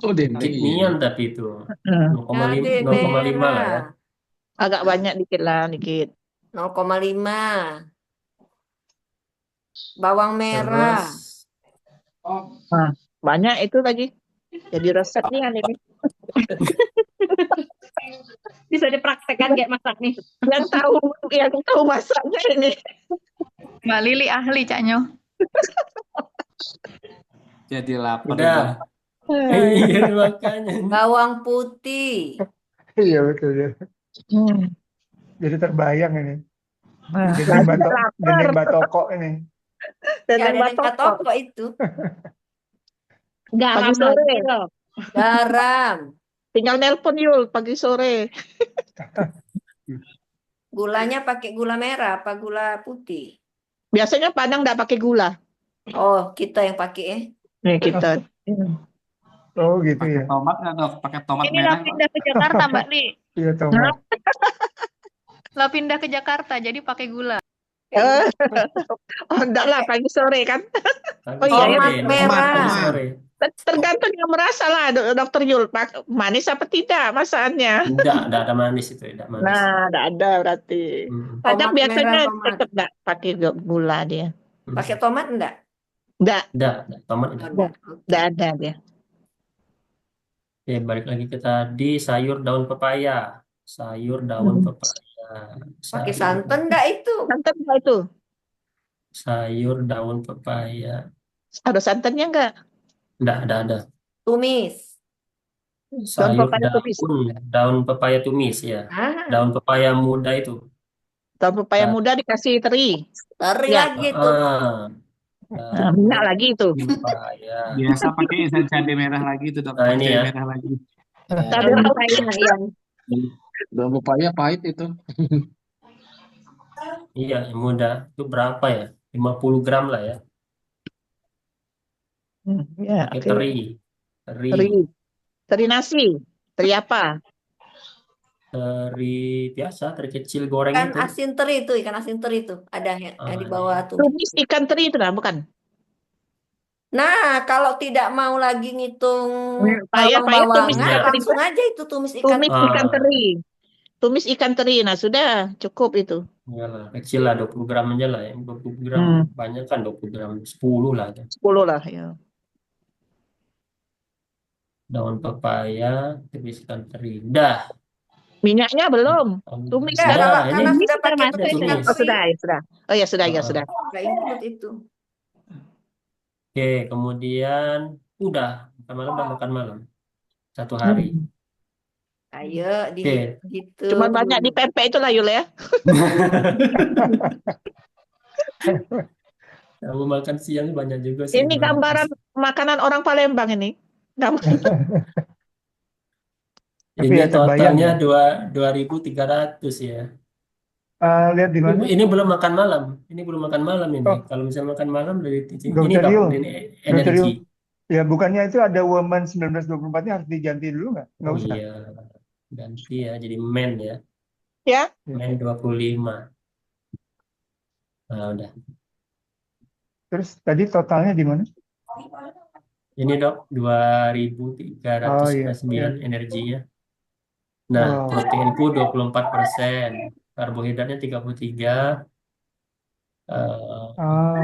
Oh, dendeng. Nian tapi itu 0,5 Cabai 0,5 lah ya. merah. Agak banyak dikit lah, dikit. 0,5. Bawang merah. Terus Nah, banyak itu lagi. Jadi resep nih kan ini. Bisa dipraktekkan kayak masak nih. Yang tahu masaknya ini. Mbak Lili ahli, Cak Nyo. Jadi lapar Udah. udah. Iya makanya. Bawang putih. Iya betul ya. Hmm. Jadi terbayang ini. Nah, Dendeng batoko ini. Ya, Dendeng Neneng batoko. Batoko itu. Garam Pagi sore. lagi, Dok. Garam. Tinggal nelpon Yul pagi sore. Gulanya pakai gula merah apa gula putih? Biasanya Padang nggak pakai gula. Oh, kita yang pakai ya. Nih kita. Oh gitu Pakai ya. tomat nggak dok? Pakai tomat Ini merah lah Pak. pindah ke Jakarta, Mbak Li. Iya tomat. Lah pindah ke Jakarta, jadi pakai gula. Oh, enggak lah pagi sore kan. Pagi Oh iya, sore, Tomat Dok. merah. Pagi sore. Tergantung yang merasa lah Dokter Yul. Manis apa tidak masakannya. Enggak ada manis itu, tidak manis. Nah, enggak ada berarti. Hmm. Padang Tomat biasanya merah, tomat. tetap enggak pakai gula dia. Pakai tomat enggak? Enggak, Enggak, tomat enggak. Enggak. enggak ada dia. Oke, balik lagi ke tadi sayur daun pepaya. Sayur daun pepaya. Pakai Sayur- santan enggak itu? Santan enggak itu? Sayur daun pepaya. Ada santannya enggak? Enggak ada. Tumis. Sayur pepaya tumis. daun pepaya tumis ya. Ah, Daun pepaya muda itu. Daun pepaya muda dikasih teri. teri Ya. lagi itu. Nah, minyak lagi itu. Pepaya. Biasa pakai cabai merah lagi itu dok. Nah, Pakai ini cabai ya. merah lagi. Cabai Daun rawit. pepaya yang Daun pepaya pahit itu. Iya, yang muda. Itu berapa ya? 50 gram lah ya. Ya, Pakai oke. teri. Teri nasi. Teri apa? Teri biasa, teri kecil goreng Ikan itu. asin teri itu, ikan asin teri itu. Ada yang di bawah tuh. Tumis ikan teri itu lah, bukan? Nah, kalau tidak mau lagi ngitung Payah tumis bawang-bawangan, ikan teri. langsung aja itu tumis ikan. Tumis ikan teri. Tumis ikan teri. Nah, sudah cukup itu. Iyalah, kecil lah 20 gram aja lah ya. 20 gram banyak kan 20 gram. 10 lah. 10 lah ya. Daun pepaya, tumis ikan teri. Udah. Minyaknya belum. Tumis Ya, Udah, karena ini sudah pakai termasuk tumis itu. ikan tumis. Oh, teri. sudah, ya sudah. Oh ya sudah, ya sudah. Nggak include itu. Oke, kemudian udah makan malam, udah makan malam. Satu hari. Ayo Oke. gitu. Cuman banyak di pempek itu lah Yul ya. Kamu makan siang banyak juga sih. Ini gambaran makanan orang Palembang ini. Tapi Ini ya terbayang totalnya ya. 2.300 ya. Lihat di mana? Ini belum makan malam. Ini belum makan malam ini. Oh. Kalau misalnya makan malam dari ini Dokter dok, Yul. ini Dokter energi. Yul. Ya bukannya itu ada Woman 1924-nya harus diganti dulu nggak? Nggak usah. Iya, ganti ya jadi men ya. Ya. Men 25. Nah, udah. Terus tadi totalnya di mana? Ini dok 2.309 iya. energinya. Nah, Oh. proteinku 24%, karbohidratnya 33,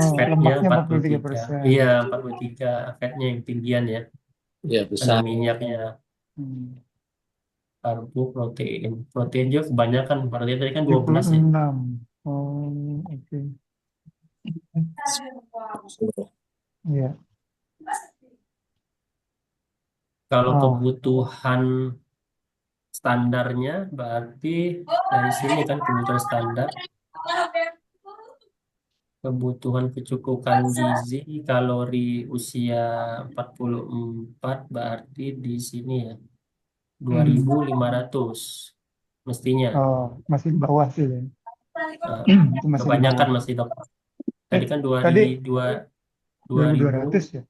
fatnya Lemaknya 43. 43%. Iya, 43, fatnya yang tinggian ya. Ya Ada besar. minyaknya, karbo, protein. Protein juga kebanyakan, protein tadi kan 12 ya. 76. Oh, oke. Iya. Kalau Oh. kebutuhan standarnya berarti dari sini kan kebutuhan standar. Kebutuhan kecukupan gizi kalori usia 44 berarti di sini ya 2.500 mestinya. Oh, masih di bawah sih ya. Nah, Itu masih di kebanyakan bawah. masih dok. Tadi kan Tadi 2.200 ya.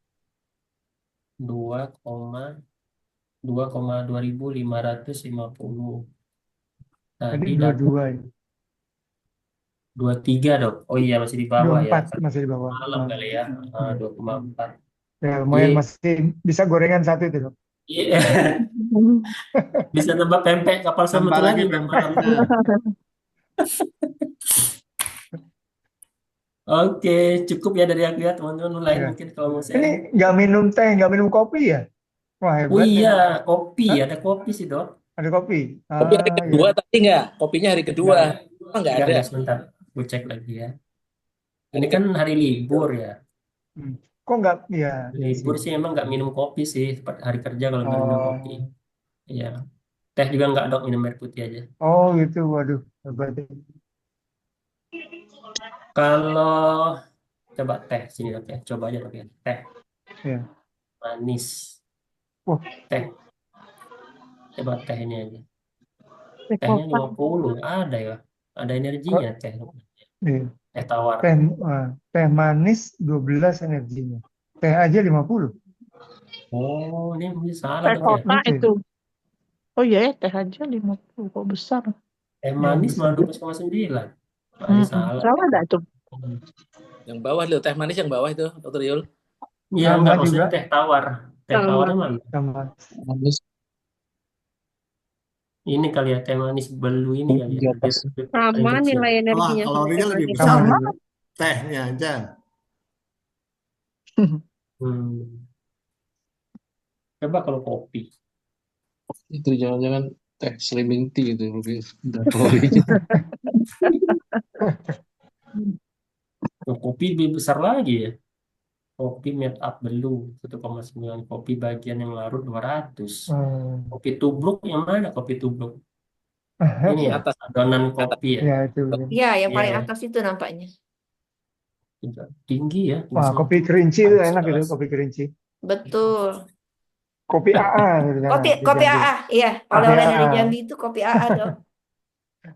2,2550. Tadi Tadi dapat 22 ya. 23 dok. Oh iya masih di bawah ya. 24 masih di bawah. Malam kali ya. 2,4. Ya, lumayan Jadi- masih bisa gorengan satu itu, Dok. Iya. Bisa nambah pempek kapal Tambah semetu lagi lagi. pempek. Oke, cukup ya dari aku ya teman-teman. Lain Ya. mungkin kalau mau Ini sharing. nggak minum teh, nggak minum kopi ya? Wah Oh hebat iya, ini. kopi. Hah? Ada kopi sih, Dok. Ada kopi? Kopi hari Ah ya. kedua tadi nggak? Kopinya hari kedua. Enggak, Oh, nggak ada. enggak sebentar. Gue cek lagi ya. Ini kan hari libur ya. Hmm. Kok nggak? Ya, ya sih. Libur sih emang nggak minum kopi sih. Hari kerja kalau baru minum kopi. Oh, Iya. Teh juga nggak, Dok. Minum air putih aja. oh gitu. Waduh, hebat. Kalau coba teh sini, Dok ya. Coba aja, Dok ya. Teh Ya. manis. Wah, Teh. Coba teh ini aja. Teh Tehnya kotak. 50. Ada ya. Ada kok energinya teh. iya. Teh tawar. Teh manis 12 energinya. Teh aja 50. Oh, ini salah, Teh Dok ya. kotak Gitu ya? itu. Oh iya ya, teh aja 50 kok besar. Teh Oh, manis besar. malah 12,9. Wah, ini salah. Salah nggak tuh? Hmm. Yang bawah loh, teh manis yang bawah itu, Dokter Yul. Iya, Sama enggak. juga. Maksudnya teh tawar. Teh Sama. tawarnya mana? Sama. Manis Ini kali ya, teh manis belu ini kali ya. di atas. Paling Sama kecil. nilai Wah, energinya sama kalorinya teh lebih manis. besar Sama juga. tehnya aja. Hmm. Coba kalau kopi. Itu jangan-jangan teh slimming tea itu lebih ada kalorinya. Oh, kopi lebih besar lagi ya. Kopi made up belu 1,9. Kopi bagian yang larut 200. Hmm. Kopi tubruk yang mana kopi tubruk? Ini ya, Atas, adonan atas. kopi ya. Ya itu. Ya, yang Iya paling ya. atas itu nampaknya. Tinggi ya, Wah, tinggi kopi kerinci itu enak itu, 11. kopi kerinci. Betul. Kopi AA di sana, Kopi di kopi Jambi. AA, iya. Kopi Oleh-olehnya di AA. Jambi itu kopi AA, Dok.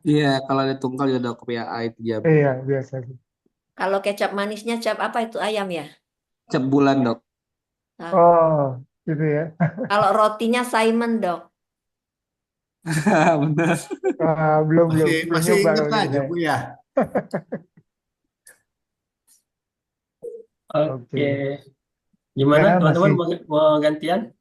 Iya, kalau ada tunggal ya ada kopi AI itu jam. Iya, biasa. Kalau kecap manisnya cap apa itu ayam ya? Cep bulan, Dok. Nah, Oh, gitu ya. kalau rotinya Simon, Dok. Bener. Belum Masih nyoba inget kalau gitu aja, saya. Bu ya. Oke. Oke. Gimana Ya, teman-teman masih. mau gantian?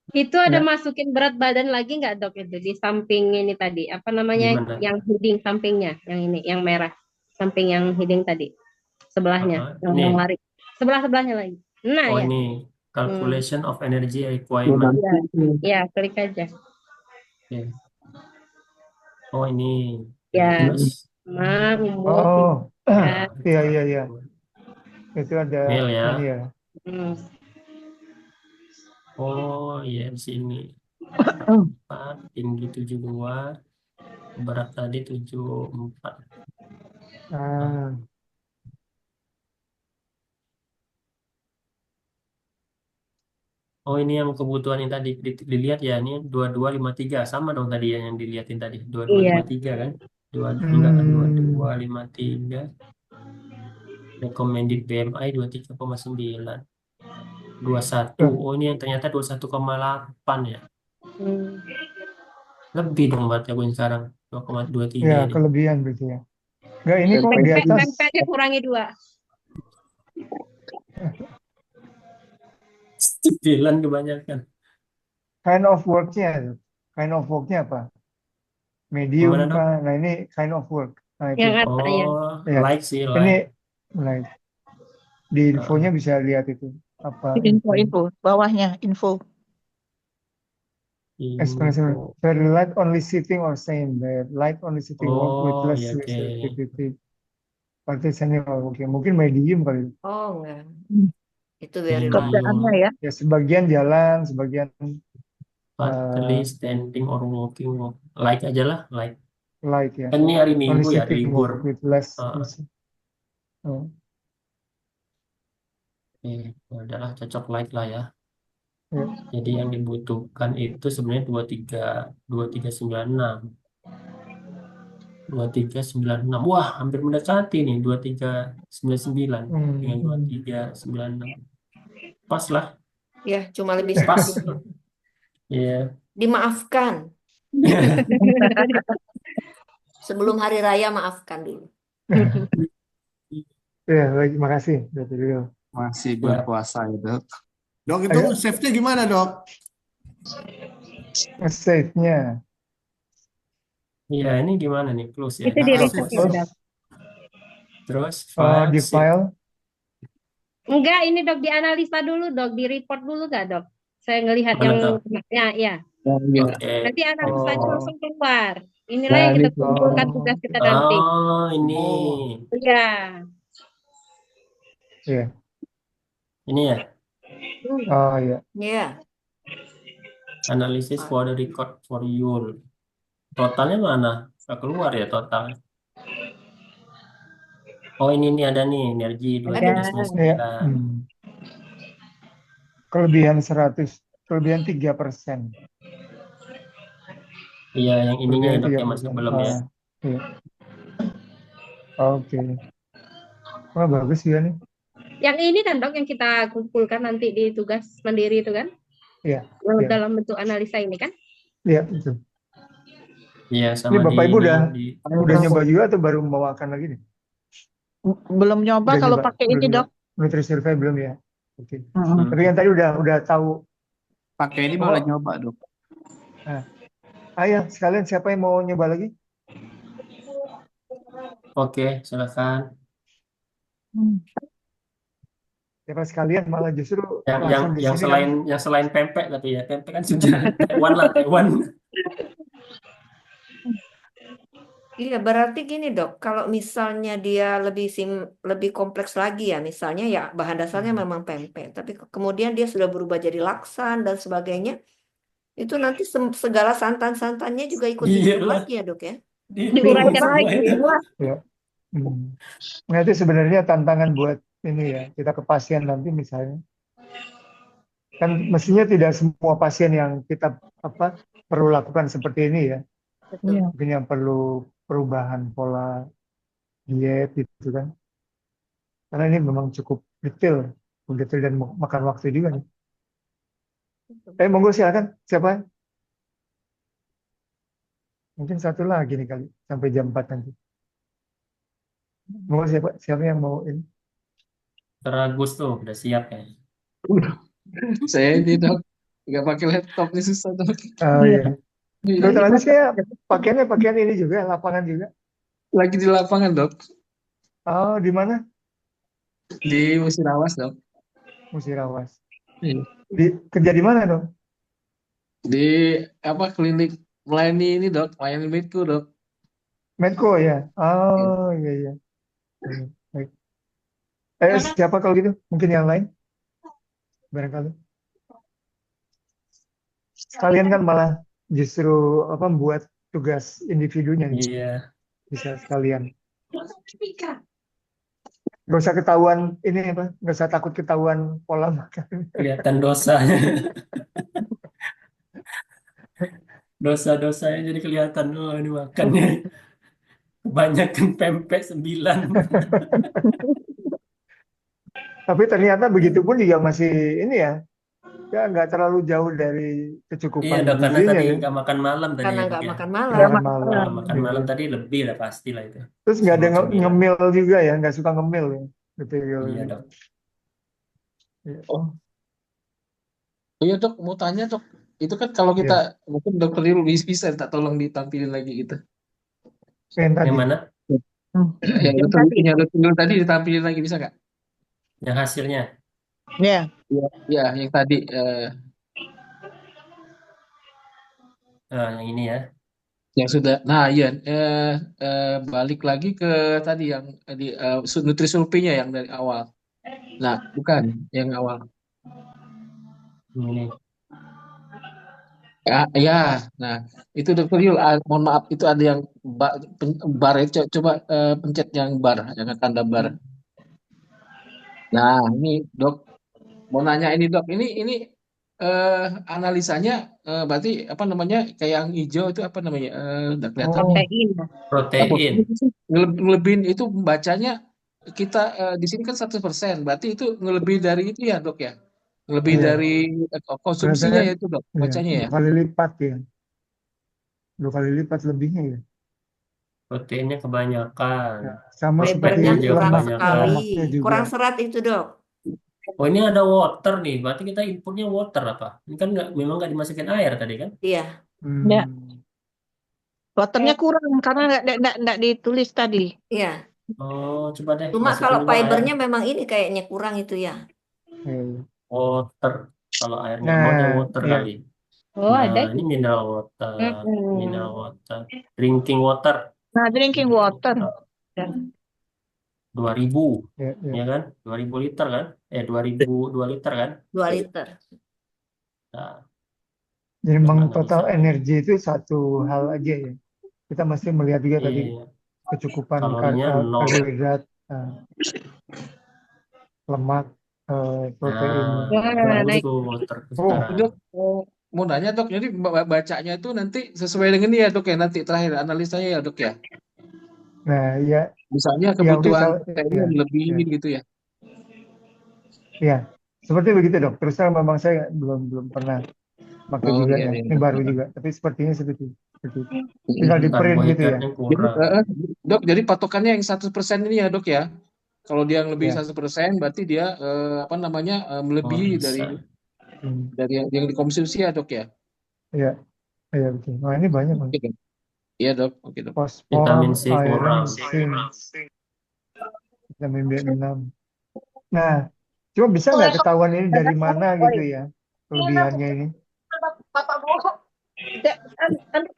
Itu ada Ya. masukin berat badan lagi nggak dok itu di samping ini tadi? Apa namanya Gimana? yang heading sampingnya? Yang ini, yang merah. Samping yang heading tadi. Sebelahnya, yang Ini. lari. Sebelah-sebelahnya lagi. Nah Oh ya. ini calculation of energy Tuh, requirement. nanti Ya, klik aja. Oke. Oh ini Ya, terus. umur. Oh, Ya. iya. Itu ada Mil ya. ini ya. Hmm. Oh iya di sini. 4, tinggi 72, berat tadi 74. Ah, Oh ini yang kebutuhan yang tadi dilihat ya, ini 2253 sama dong tadi ya yang dilihatin tadi Iya. 2253 kan? Enggak hmm. 2253. Recommended BMI 23,9. 21. Oh ini yang ternyata 21,8 ya. Hmm. Lebih dong berarti aku yang sekarang 2,23 Ya, ini. kelebihan berarti ya. Enggak, ini kok di atas. Pempeknya kurangi 2. 9 kebanyakan. Kind of work-nya apa? Medium Gimana dok? kah? Nah, ini kind of work. Nah, itu. Yang atasnya. Oh, Ya. like sih, Ini like. mulai di infonya bisa lihat itu. Apa Info bawahnya info. explanation? Info. Very light only sitting or saying that light only sitting work with Oh, less ya oke. activity. Partisannya oke. Mungkin medium kali. Oh, enggak. Hmm. Itu very light. Kerjaannya ya. Ya, sebagian jalan, sebagian Partly standing or walking. Like aja lah, like. light ya. Kan ini hari Only Minggu ya, sitting libur. work with less. Ah, Oh. Oke, udahlah cocok like lah ya. Ya. Jadi yang dibutuhkan itu sebenarnya 2396. 2396. Wah, hampir mendekati nih 2399 dengan 2396. Pas lah. Ya, cuma lebih Pas. sedikit. Iya. Dimaafkan. Sebelum hari raya maafkan dulu. Ya, baik, makasih. Dr. Rio. Masih bulan puasa ya, Dok. Dok, itu save-nya gimana, Dok? Save-nya. Iya, ini gimana nih close ya? Itu di reset ya, Dok. Terus di sip. file. Enggak, ini dok dianalisa dulu dok, di report dulu nggak dok? Saya ngelihat Mana yang tuh? ya. Oh, iya. Oke. Nanti analisanya Oh, langsung keluar. Inilah Nah, yang ini kita kumpulkan tugas oh, kita nanti. Oh, ini. Oh, Iya. iya. Ini ya. Oh, iya. Ya, Analysis for the record for you. Totalnya mana? Nggak keluar ya total. Oh, ini ada nih, energi Ada. 299. Iya. Kelebihan 3%. Iya, yang ininya ya Kelebihan dok, yang masih 3%. belum ya. Iya. Oke. Wah, bagus ya nih. Yang ini kan dok yang kita kumpulkan nanti di tugas mandiri itu kan? Iya. Yang Iya. dalam bentuk analisa ini kan? Iya, betul. Iya, Ini sama Bapak di Ibu ini udah nyoba juga atau baru membawakan lagi nih? Belum nyoba Udah kalau nyoba? pakai Belum ini, nyoba? Dok. Nutri Survey belum ya? Oke. Mm-mm. Tapi yang tadi udah tahu. Pakai ini Oh, boleh nyoba, Dok. nah. Ayo, sekalian siapa yang mau nyoba lagi? Oke, silakan. Siapa sekalian malah justru Yang langsung di sini kan. yang selain pempek tapi ya, pempek kan sudah Taiwan lah, Taiwan. iya berarti gini dok, kalau misalnya dia lebih kompleks lagi ya, misalnya ya bahan dasarnya memang pempek, tapi kemudian dia sudah berubah jadi laksan dan sebagainya, itu nanti segala santan-santannya juga ikut Iya dihitung lah, lagi ya dok ya. dihitung Diuraikan semua lagi. itu. Ya. Nah, itu sebenarnya tantangan buat ini ya, kita ke pasien nanti misalnya. Kan mestinya tidak semua pasien yang kita perlu lakukan seperti ini ya. Betul. Mungkin yang perlu perubahan pola diet gitu kan. Karena ini memang cukup detail dan makan waktu juga nih. Monggo silakan. Siapa? Mungkin satu lagi nih kali sampai jam 4 nanti. Monggo siapa yang mau ini? Teragus tuh udah siap ya. Saya ini dok, nggak pakai laptop nih susah dok. Oh iya. Iya, Dokter Agus kayak pakaian ini juga, lapangan juga. lagi di lapangan dok, Oh, di mana? di Musirawas dok. Musirawas. Iya. Kerja di mana dong? Di klinik melayani ini dok, melayani Medco dok. Medco ya. Oh iya. Baik. Siapa kalau gitu? Mungkin yang lain? Barangkali. Sekalian kan malah justru buat tugas individunya nih. Iya. Bisa sekalian. Gak usah ketahuan ini gak usah takut ketahuan pola makan. Kelihatan dosanya. Dosa-dosanya jadi kelihatan. Oh, ini makannya kebanyakan pempek 9. Tapi ternyata begitu pun juga masih ini ya nggak terlalu jauh dari Iya kecukupan dok, karena gizinya tadi ya. nggak makan malam tadi Karena ya dok nggak ya. makan malam. Makan malam. Kalau makan Gitu. malam tadi lebih lah pasti lah itu. Terus nggak ada 9. ngemil juga ya, nggak suka ngemil ya. Betul. Iya dok. Oh iya dok, mau tanya dok, itu kan kalau kita mungkin dokter Yul bisa tak tolong ditampilin lagi gitu. Yang Yang mana? Yang dokter Yul tadi ditampilin lagi bisa nggak? Yang hasilnya. Iya. Ya, yang tadi. Yang ini ya. Yang sudah. Nah iya, balik lagi ke tadi yang di Nutrisurvey-nya yang dari awal. Nah, bukan yang awal. Ini. Ya, nah itu dokter Yul, mohon maaf itu ada yang bar itu coba pencet yang bar, jangan tanda bar. Nah ini dok, mau nanya ini dok, ini analisanya berarti apa namanya kayak yang hijau itu apa namanya? Udah kelihatan. Protein. Ngelebihin itu membacanya kita di sini kan 100%, berarti itu ngelebih dari itu ya dok ya, lebih Iya. dari konsumsinya ya itu dok, bacanya ya. 2 kali lipat ya. 2 kali lipat lebihnya ya. Proteinnya kebanyakan. Ya, sama seperti Fibernya kurang lemaknya sekali. juga. Kurang serat itu dok. Oh ini ada water nih, berarti kita inputnya water apa? Ini kan memang nggak dimasukin air tadi kan? Iya. Ya. Waternya kurang karena nggak ditulis tadi. Iya. Oh, coba deh Cuma masukin kalau dulu air fibernya memang ini kayaknya kurang itu ya. Iya. water. Kalau air nggak mau deh Nah, water ya. kali. Oh, Nah, ada ini juga. mineral Mm-mm. water, drinking water Nah, drinking water. Ya. 2000, Ya, ya. ya kan? 2000 liter kan? 2000 2 liter kan? 2 liter. Nah, Jadi terus memang total analisa. energi itu satu hal aja ya. Kita mesti melihat juga tadi Iya, kecukupan kalorinya 0. karbohidrat, lemak, proteinnya. Nah, Wah, bagus naik. tuh water Oh, sekarang. Dok, mau nanya dok, jadi bacanya itu nanti sesuai dengan ini ya dok ya, nanti terakhir analisanya ya dok ya. nah ya, Misalnya ya oke, kebutuhan ya, proteinnya ya, lebih gitu ya. ya. Seperti begitu dok. Terus terang memang saya belum pernah pakai Oh juga iya ya. iya Ini dok. baru juga. Tapi sepertinya seperti itu. Tinggal di print gitu ya. Karbohidratnya Jadi kurang. dok, jadi patokannya yang 100% ini ya dok ya. Kalau dia yang lebih Ya. 100%, berarti dia apa namanya Oh, melebihi dari bisa. Hmm. yang dikonsumsi ya dok ya. Ya, ya betul. Nah ini banyak Bang. Oke dok. Iya dok, oke dok. Fosfor, Vitamin C iron, kurang. zinc, vitamin B6. Nah, cuma bisa nggak ketahuan ini dari mana gitu ya kelebihannya ini?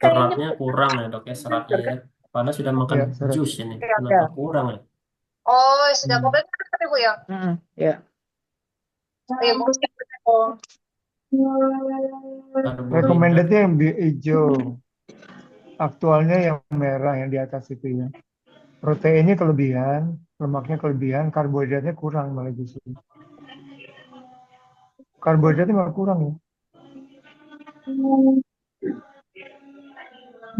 Kayaknya Seratnya kurang ya dok ya, seratnya ya. Padahal sudah makan Ya, surat. jus ini. Kenapa kurang ya? Hmm. Ya. Karbohidrat Recommendednya yang hijau, aktualnya yang merah yang di atas itu ya. Proteinnya kelebihan, lemaknya kelebihan, karbohidratnya kurang malah justru. Karbohidratnya malah kurang ya.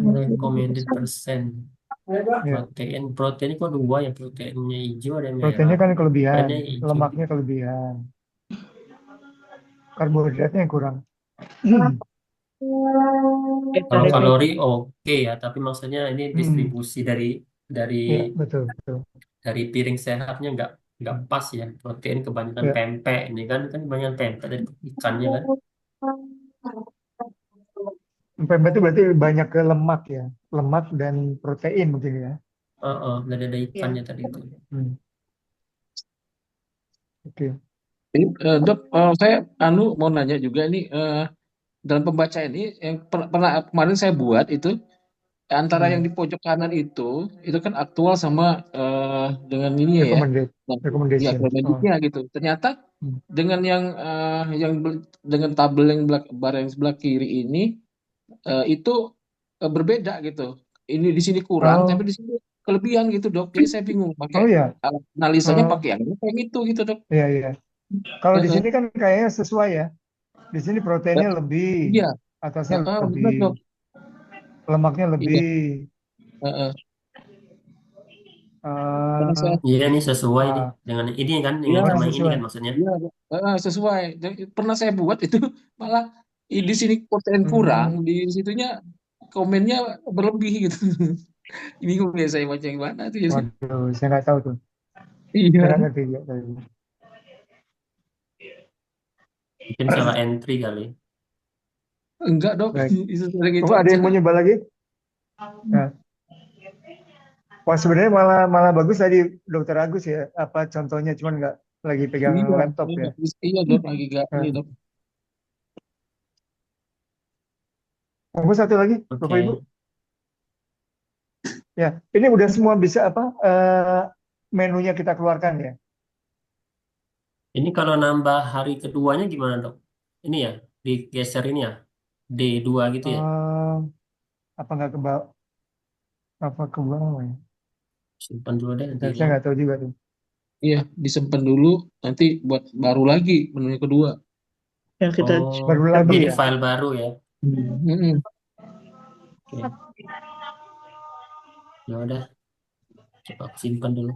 recommended persen. Ya. Protein kok dua ya, proteinnya hijau ada merah. Proteinnya kan kelebihan, Proteinnya hijau. lemaknya kelebihan, karbohidratnya yang kurang. Kalau Ya. kalori oke ya, tapi maksudnya ini Hmm. distribusi dari Ya, betul, betul. dari piring sehatnya nggak pas ya. Protein kebanyakan Ya. pempek ini kan banyak pempek dari ikannya kan. Pempek itu berarti banyak ke lemak ya, lemak dan protein mungkin ya. Dari ada Ya. ikannya tadi itu. Hmm. Oke. Ini, dok, saya mau nanya juga ini dalam pembaca ini yang pernah kemarin saya buat itu antara yang Hmm. di pojok kanan itu kan aktual sama dengan ini ya, Recommended, nah, ya recommendation. Oh. recommended-nya gitu. Ternyata Hmm. dengan dengan tabel yang bar yang sebelah kiri ini itu berbeda gitu. Ini di sini kurang, tapi Oh, di sini kelebihan gitu dok. Jadi saya bingung pakai oh ya. alat analisanya Eh, pakai yang ini, kayak gitu gitu dok. iya, iya. Kalau di Heeh. sini kan kayaknya sesuai ya. Di sini Ya, proteinnya lebih, iya, atasnya benar lebih, dok. lemaknya Iya. lebih. Heeh. Karena eh saya Iya ini sesuai nih ah, dengan ini kan, ini iya, sama ini sesuai. kan maksudnya. iya, sesuai. Dan pernah saya buat itu malah di sini protein kurang, Hmm. di situnya komennya berlebih gitu. Bingung ya saya baca yang mana tuh jadi. Waduh, saya nggak tahu tuh. Saya Iya, nggak ngerti juga tadi. Mungkin salah entry kali. enggak dok, Baik. itu sering itu Oh, ada aja. yang mau nyoba lagi? Nah, wah sebenarnya malah malah bagus tadi Dokter Agus ya. Apa contohnya cuman nggak lagi pegang Iya, laptop iya, ya. iya dok lagi gak ini Nah, dok. monggo satu lagi, Bapak Ibu. Oke. Ya, ini udah semua bisa apa menunya kita keluarkan ya. Ini kalau nambah hari keduanya gimana dok? Ini ya, digeser ini ya, D2 gitu ya. Eh, apa nggak ke bawah ya? Simpan dulu deh nanti Saya hilang. nggak tahu juga tuh. Iya, disimpan dulu nanti buat baru lagi menu yang kedua. Yang kita Baru Oh, lagi jadi ya. file baru ya. Hmm. Oke. Ya udah, coba aku simpan dulu.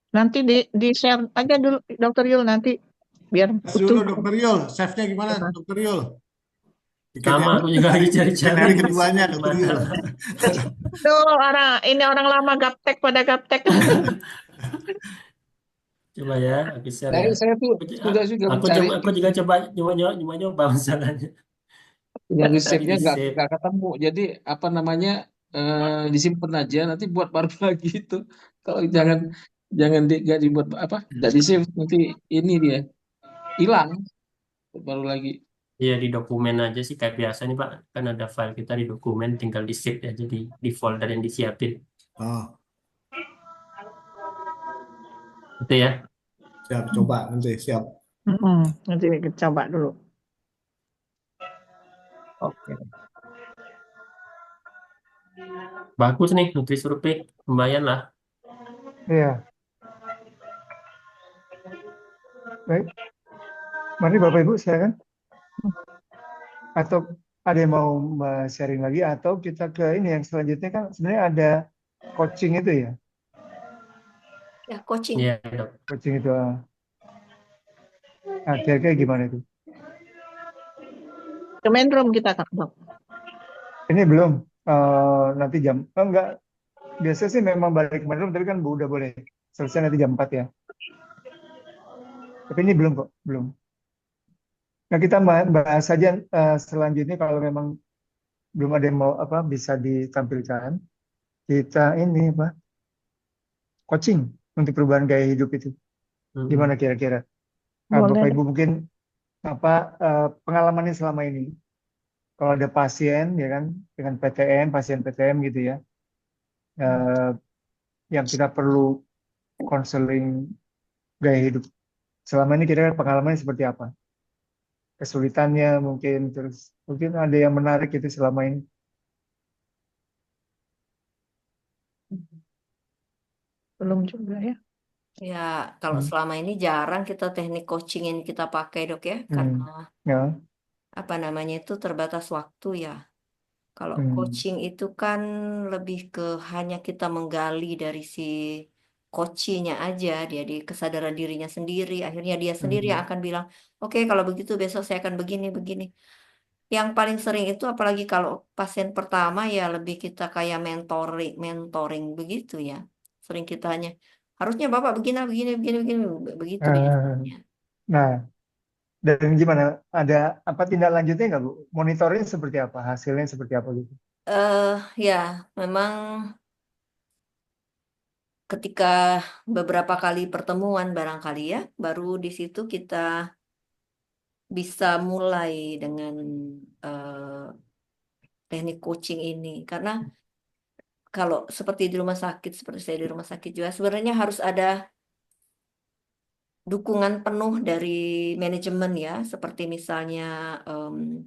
nanti di share aja dulu Dokter Yul nanti biar Dulu utuh. Dokter Yul, chefnya gimana Dokter Yul? Bikin Sama yang aku juga lagi bikin cari-cari hari di keduanya sini Dokter mana Yul. lah. Tuh orang lama gaptek pada gaptek. Coba ya, aku share ya. Saya tuh Aku, sudah aku mencari coba, aku juga coba nyoba masalahnya. yang Tadi resepnya di save. nggak ketemu. Jadi apa namanya disimpan aja nanti buat baru lagi itu. Kalau jangan jangan nggak dibuat apa nggak di save nanti ini dia hilang baru lagi. Iya di dokumen aja sih kayak biasa nih Pak. Kan ada file kita di dokumen tinggal di save ya. Jadi di folder yang disiapin. Oh, Itu ya. siap coba nanti siap. Nanti kita coba dulu. Oke. Bagus nih Nutrisurvey. Lumayan lah. Iya, baik. Mari Bapak Ibu silakan. Atau ada yang mau sharing lagi atau kita ke ini yang selanjutnya kan sebenarnya ada coaching itu ya. Ya, coaching. Iya dok. Coaching itu. Kira-kira gimana itu? Ke main room kita, Dok. Ini belum. Nanti jam. Enggak. Biasa sih memang balik ke room, tapi kan udah boleh. Selesai nanti jam 4 ya. Tapi ini belum kok. Belum. Nah kita bahas saja selanjutnya kalau memang belum ada yang mau apa bisa ditampilkan. Kita ini apa? Coaching untuk perubahan gaya hidup itu. Gimana kira-kira? Boleh. Bapak Ibu mungkin apa pengalamannya selama ini? Kalau ada pasien ya kan dengan PTM, pasien PTM gitu ya, yang kita perlu konseling gaya hidup. Selama ini kira-kira pengalamannya seperti apa? Kesulitannya mungkin terus mungkin ada yang menarik itu selama ini. Belum juga ya. Ya, kalau selama ini jarang kita teknik coaching yang kita pakai, Dok ya, karena Ya. apa namanya itu terbatas waktu ya. Kalau coaching itu kan lebih ke hanya kita menggali dari si coachnya aja, dia di kesadaran dirinya sendiri, akhirnya dia sendiri yang akan bilang, oke kalau begitu besok saya akan begini. Yang paling sering itu apalagi kalau pasien pertama ya lebih kita kayak mentoring begitu ya. Sering kita hanya harusnya Bapak begini, begitu biasanya. Nah, dan gimana? Ada apa tindak lanjutnya nggak Bu? Monitoring seperti apa? Hasilnya seperti apa gitu? Ya, memang ketika beberapa kali pertemuan barangkali ya, baru di situ kita bisa mulai dengan teknik coaching ini. Karena kalau seperti di rumah sakit, seperti saya di rumah sakit juga, sebenarnya harus ada dukungan penuh dari manajemen ya, seperti misalnya em,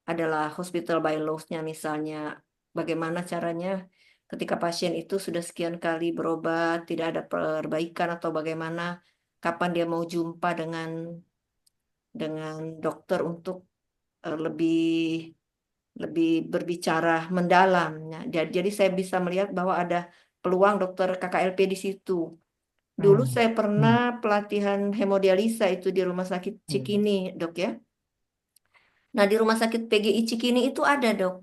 adalah hospital by laws-nya misalnya bagaimana caranya ketika pasien itu sudah sekian kali berobat tidak ada perbaikan atau bagaimana kapan dia mau jumpa dengan dokter untuk lebih lebih berbicara mendalam. Nah, jadi saya bisa melihat bahwa ada peluang dokter KKLP di situ. Dulu saya pernah pelatihan hemodialisa itu di Rumah Sakit Cikini, Dok ya. Nah, di Rumah Sakit PGI Cikini itu ada, Dok.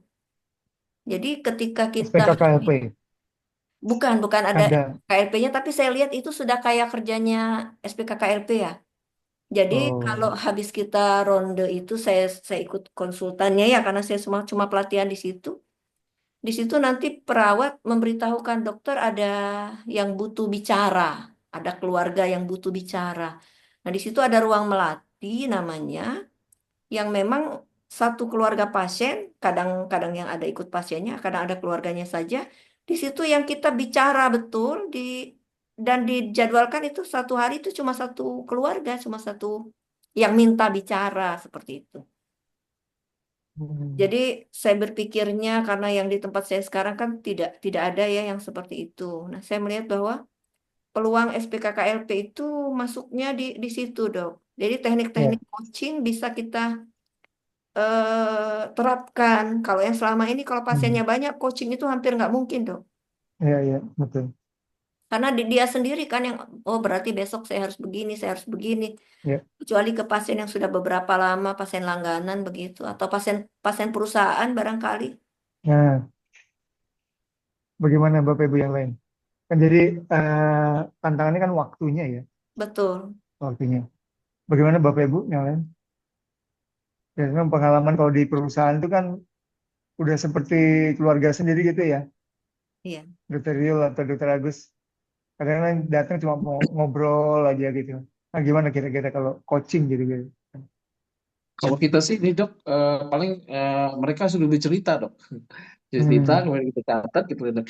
Jadi ketika kita SPKKLP bukan ada ada. KLP-nya, tapi saya lihat itu sudah kayak kerjanya SPKKLP ya. Jadi kalau habis kita ronde itu saya ikut konsultannya ya karena saya cuma pelatihan di situ. Di situ nanti perawat memberitahukan dokter ada yang butuh bicara, ada keluarga yang butuh bicara. Nah, di situ ada ruang melati namanya yang memang satu keluarga pasien, kadang-kadang yang ada ikut pasiennya, kadang ada keluarganya saja. Di situ yang kita bicara betul dan dijadwalkan itu satu hari itu cuma satu keluarga, cuma satu yang minta bicara seperti itu. Jadi saya berpikirnya karena yang di tempat saya sekarang kan tidak ada ya yang seperti itu. Nah, saya melihat bahwa peluang SPKKLP itu masuknya di situ, Dok. Jadi teknik-teknik coaching bisa kita terapkan. Kalau yang selama ini kalau pasiennya banyak, coaching itu hampir nggak mungkin, Dok. Iya, betul. Karena dia sendiri kan yang, oh berarti besok saya harus begini, saya harus begini. Ya. Kecuali ke pasien yang sudah beberapa lama, pasien langganan begitu, atau pasien perusahaan barangkali. Nah, bagaimana Bapak Ibu yang lain? Kan jadi tantangannya kan waktunya ya, Betul. waktunya. Bagaimana Bapak Ibu yang lain? Ya, memang pengalaman kalau di perusahaan itu kan udah seperti keluarga sendiri gitu ya, Iya. Dokter Yul atau Dokter Agus. Kadang-kadang datang cuma mau ngobrol aja gitu. Nah, gimana kira-kira kalau coaching gitu? Kalau kita sih nih dok, paling mereka sudah bercerita dok. Cerita, Hmm. kemudian kita catat gitu dok.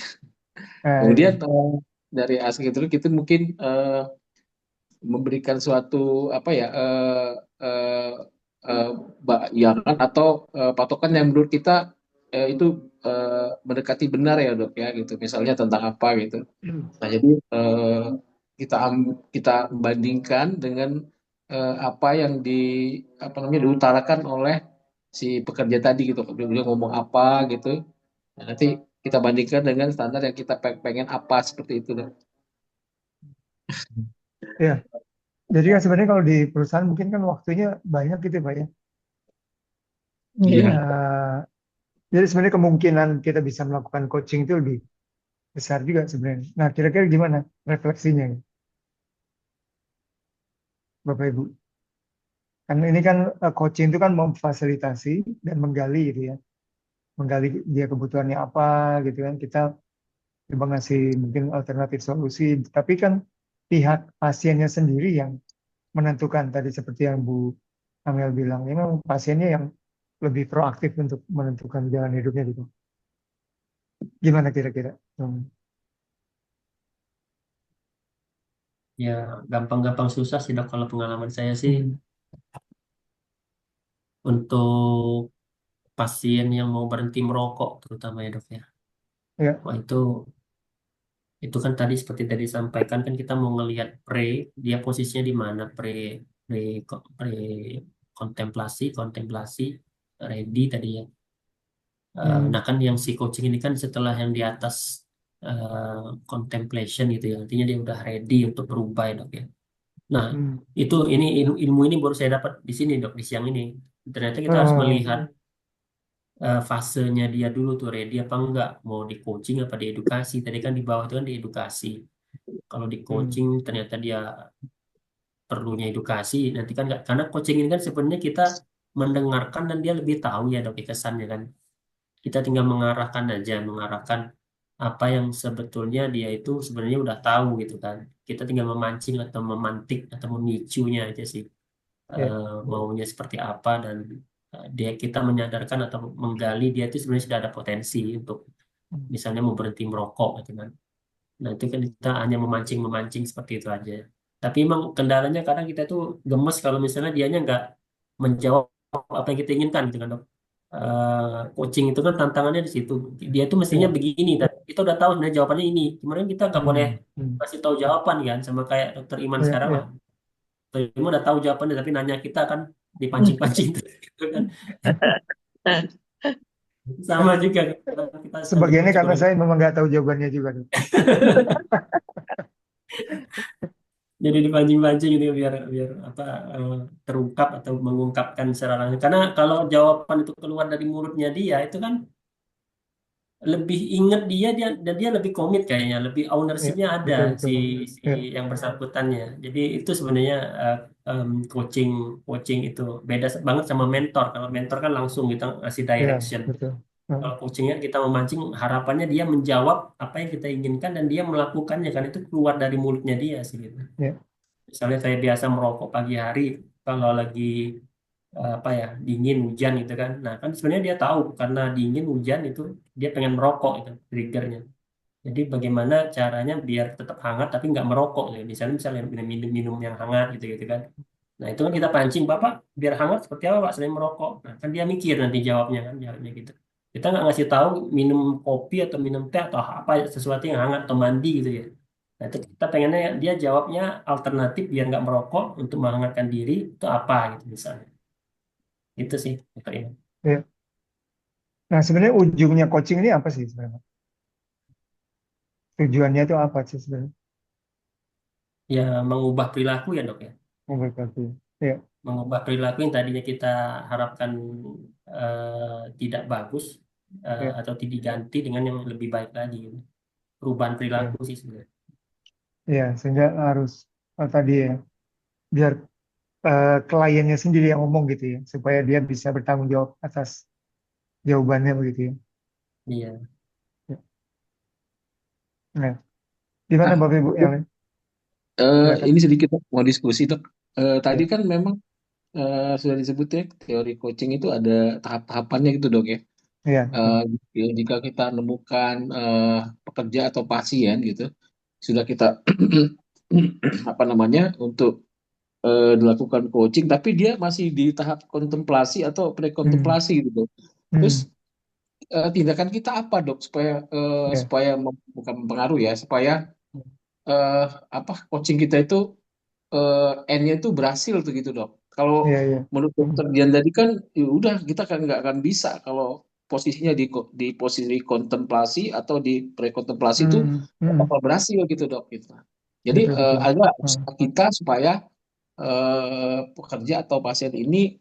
Nah, Kemudian iya. dari asli itu kita mungkin memberikan suatu apa ya eh, eh, bayangan atau patokan yang menurut kita itu mendekati benar ya dok ya gitu. Misalnya tentang apa gitu. Nah, jadi kita bandingkan dengan apa yang apa namanya diutarakan oleh si pekerja tadi gitu. Dia ngomong apa gitu. Nah, nanti kita bandingkan dengan standar yang kita pengen apa seperti itu. Dok. Ya, jadi kan sebenarnya kalau di perusahaan mungkin kan waktunya banyak gitu Pak ya. Iya. Iya. Jadi sebenarnya kemungkinan kita bisa melakukan coaching itu lebih besar juga sebenarnya. Nah, kira-kira gimana refleksinya, Bapak Ibu? Kan ini kan coaching itu kan memfasilitasi dan menggali gitu ya. Menggali dia kebutuhannya apa gitu kan. Kita coba ngasih mungkin alternatif solusi. Tapi kan pihak pasiennya sendiri yang menentukan tadi seperti yang Bu Amel bilang. Ya, memang pasiennya yang lebih proaktif untuk menentukan jalan hidupnya gitu. Gimana kira-kira? Ya, gampang-gampang susah sih dok. Kalau pengalaman saya sih Hmm. untuk pasien yang mau berhenti merokok, terutama ya dok ya. Ya. Wah itu kan tadi seperti tadi disampaikan kan kita mau ngelihat dia posisinya di mana pre pre kontemplasi kontemplasi ready tadi ya. Hmm. Nah kan yang si coaching ini kan setelah yang di atas contemplation gitu ya, artinya dia udah ready untuk berubah ya dok ya. Nah Hmm. itu ini ilmu ini baru saya dapat di sini dok, di siang ini. Ternyata kita harus Oh, melihat fasenya dia dulu tuh ready apa enggak, mau di coaching apa di edukasi. Tadi kan di bawah itu kan di edukasi. Kalau di hmm. coaching ternyata dia perlunya edukasi, nanti kan nggak, karena coaching ini kan sebenarnya kita mendengarkan dan dia lebih tahu ya dok ya, kesannya kan. Kita tinggal mengarahkan aja, mengarahkan apa yang sebetulnya dia itu sebenarnya udah tahu gitu kan. Kita tinggal memancing atau memantik atau memicunya aja sih. Ya. Maunya seperti apa dan dia kita menyadarkan atau menggali dia itu sebenarnya sudah ada potensi untuk misalnya mau berhenti merokok gitu kan. Nah itu kan kita hanya memancing-memancing seperti itu aja. Tapi emang kendalanya kadang kita tuh gemes kalau misalnya dianya nggak menjawab apa yang kita inginkan gitu kan dok. Coaching itu kan tantangannya di situ. Dia tuh mestinya Ya. begini dan kita udah tahu sebenarnya jawabannya ini. Cuman kita nggak boleh Hmm. Hmm. kasih tahu jawaban kan, sama kayak dokter Iman Ya. sekarang lah. Ya. Dokter Iman udah tahu jawabannya tapi nanya kita kan dipancing-pancing gitu kan. Sama juga kan, kita sebagai Sebagiannya coach karena juga. saya memang nggak tahu jawabannya juga nih. Jadi dipancing-pancing gitu biar biar apa terungkap atau mengungkapkan secara langsung. Karena kalau jawaban itu keluar dari mulutnya dia itu kan lebih inget dia dan dia lebih komit kayaknya, lebih Ya, ownershipnya ada betul si betul. si Ya. yang bersangkutannya. Jadi itu sebenarnya coaching coaching itu beda banget sama mentor. Kalau mentor kan langsung kita ngasih Ya, direction. betul. Kalau Hmm. coachingnya kita memancing harapannya dia menjawab apa yang kita inginkan dan dia melakukannya kan itu keluar dari mulutnya dia sih gitu. Ya. Misalnya saya biasa merokok pagi hari kalau lagi apa ya dingin hujan gitu kan. Nah kan sebenarnya dia tahu karena dingin hujan itu dia pengen merokok itu triggernya. Jadi bagaimana caranya biar tetap hangat tapi nggak merokok ya. Misalnya minum yang hangat gitu gitu kan. Nah itu kan kita pancing bapak biar hangat seperti apa pak selain merokok. Nah kan dia mikir nanti jawabnya gitu. Kita nggak ngasih tahu minum kopi atau minum teh atau apa sesuatu yang hangat atau mandi gitu ya. Nah, itu kita pengennya dia jawabnya alternatif biar nggak merokok untuk menghangatkan diri itu apa gitu misalnya. Itu sih Dr. Iman. Ya. Nah, sebenarnya ujungnya coaching ini apa sih sebenarnya? Tujuannya itu apa sih sebenarnya? Ya mengubah perilaku ya dok ya. Menurut aku. Ya. Mengubah perilaku yang tadinya kita harapkan tidak bagus Ya. atau diganti dengan yang lebih baik lagi gitu. Perubahan perilaku Ya. sih sebenarnya. Ya, sehingga harus tadi ya, biar kliennya sendiri yang ngomong gitu ya, supaya dia bisa bertanggung jawab atas jawabannya begitu ya. Iya. Ya. Nah, gimana Nah, Bapak Ibu yang lain? Silakan. ini sedikit mau diskusi dok. Tadi Ya, kan memang sudah disebut ya teori coaching itu ada tahap-tahapannya gitu dok ya. ya, Eh, betul. Jika kita menemukan pekerja atau pasien gitu, sudah kita apa namanya untuk dilakukan coaching, tapi dia masih di tahap kontemplasi atau Hmm, pre-kontemplasi gitu. Terus hmm, tindakan kita apa dok supaya ya, supaya bukan mempengaruhi ya, supaya eh, apa coaching kita itu N-nya itu berhasil tuh gitu dok. Kalau ya, ya. menurut Hmm, dokter Dian tadi kan, ya udah kita kan nggak akan bisa kalau posisinya di posisi kontemplasi atau di pre-kontemplasi itu hmm, nggak hmm. bakal berhasil gitu dok gitu. Jadi Betul, betul. agak Hmm, usaha kita supaya pekerja atau pasien ini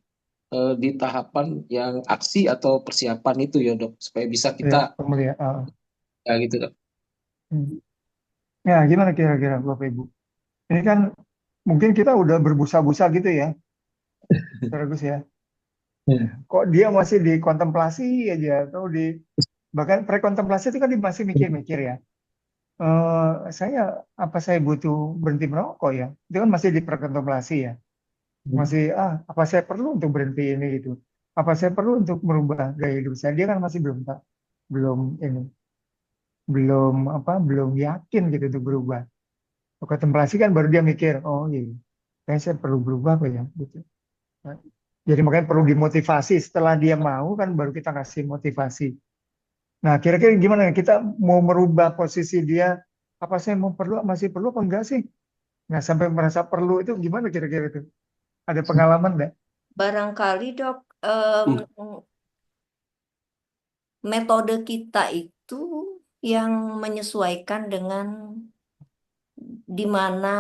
di tahapan yang aksi atau persiapan itu ya dok, supaya bisa kita ya, pemulihan. ya gitu dok. Hmm. Ya, gimana kira-kira Bapak Ibu? Ini kan mungkin kita udah berbusa-busa gitu ya, Bagus ya. Hmm. Kok dia masih di kontemplasi aja atau di bahkan prekontemplasi itu kan dia masih mikir-mikir ya. Saya apa saya butuh berhenti merokok ya? Itu kan masih di prekontemplasi ya. Masih apa saya perlu untuk berhenti ini gitu? Apa saya perlu untuk merubah gaya hidup saya? Dia kan masih belum ini belum yakin gitu untuk berubah. Kontemplasi kan baru dia mikir, oh iya, kayaknya saya perlu berubah apa ya gitu. Nah, jadi makanya perlu dimotivasi. Setelah dia mau kan baru kita kasih motivasi. Nah, kira-kira gimana ya? Kita mau merubah posisi dia? Apa saya mau perlu masih perlu apa enggak sih? Nah, sampai merasa perlu itu gimana kira-kira itu? Ada pengalaman enggak? Barangkali dok, Hmm. metode kita itu yang menyesuaikan dengan di mana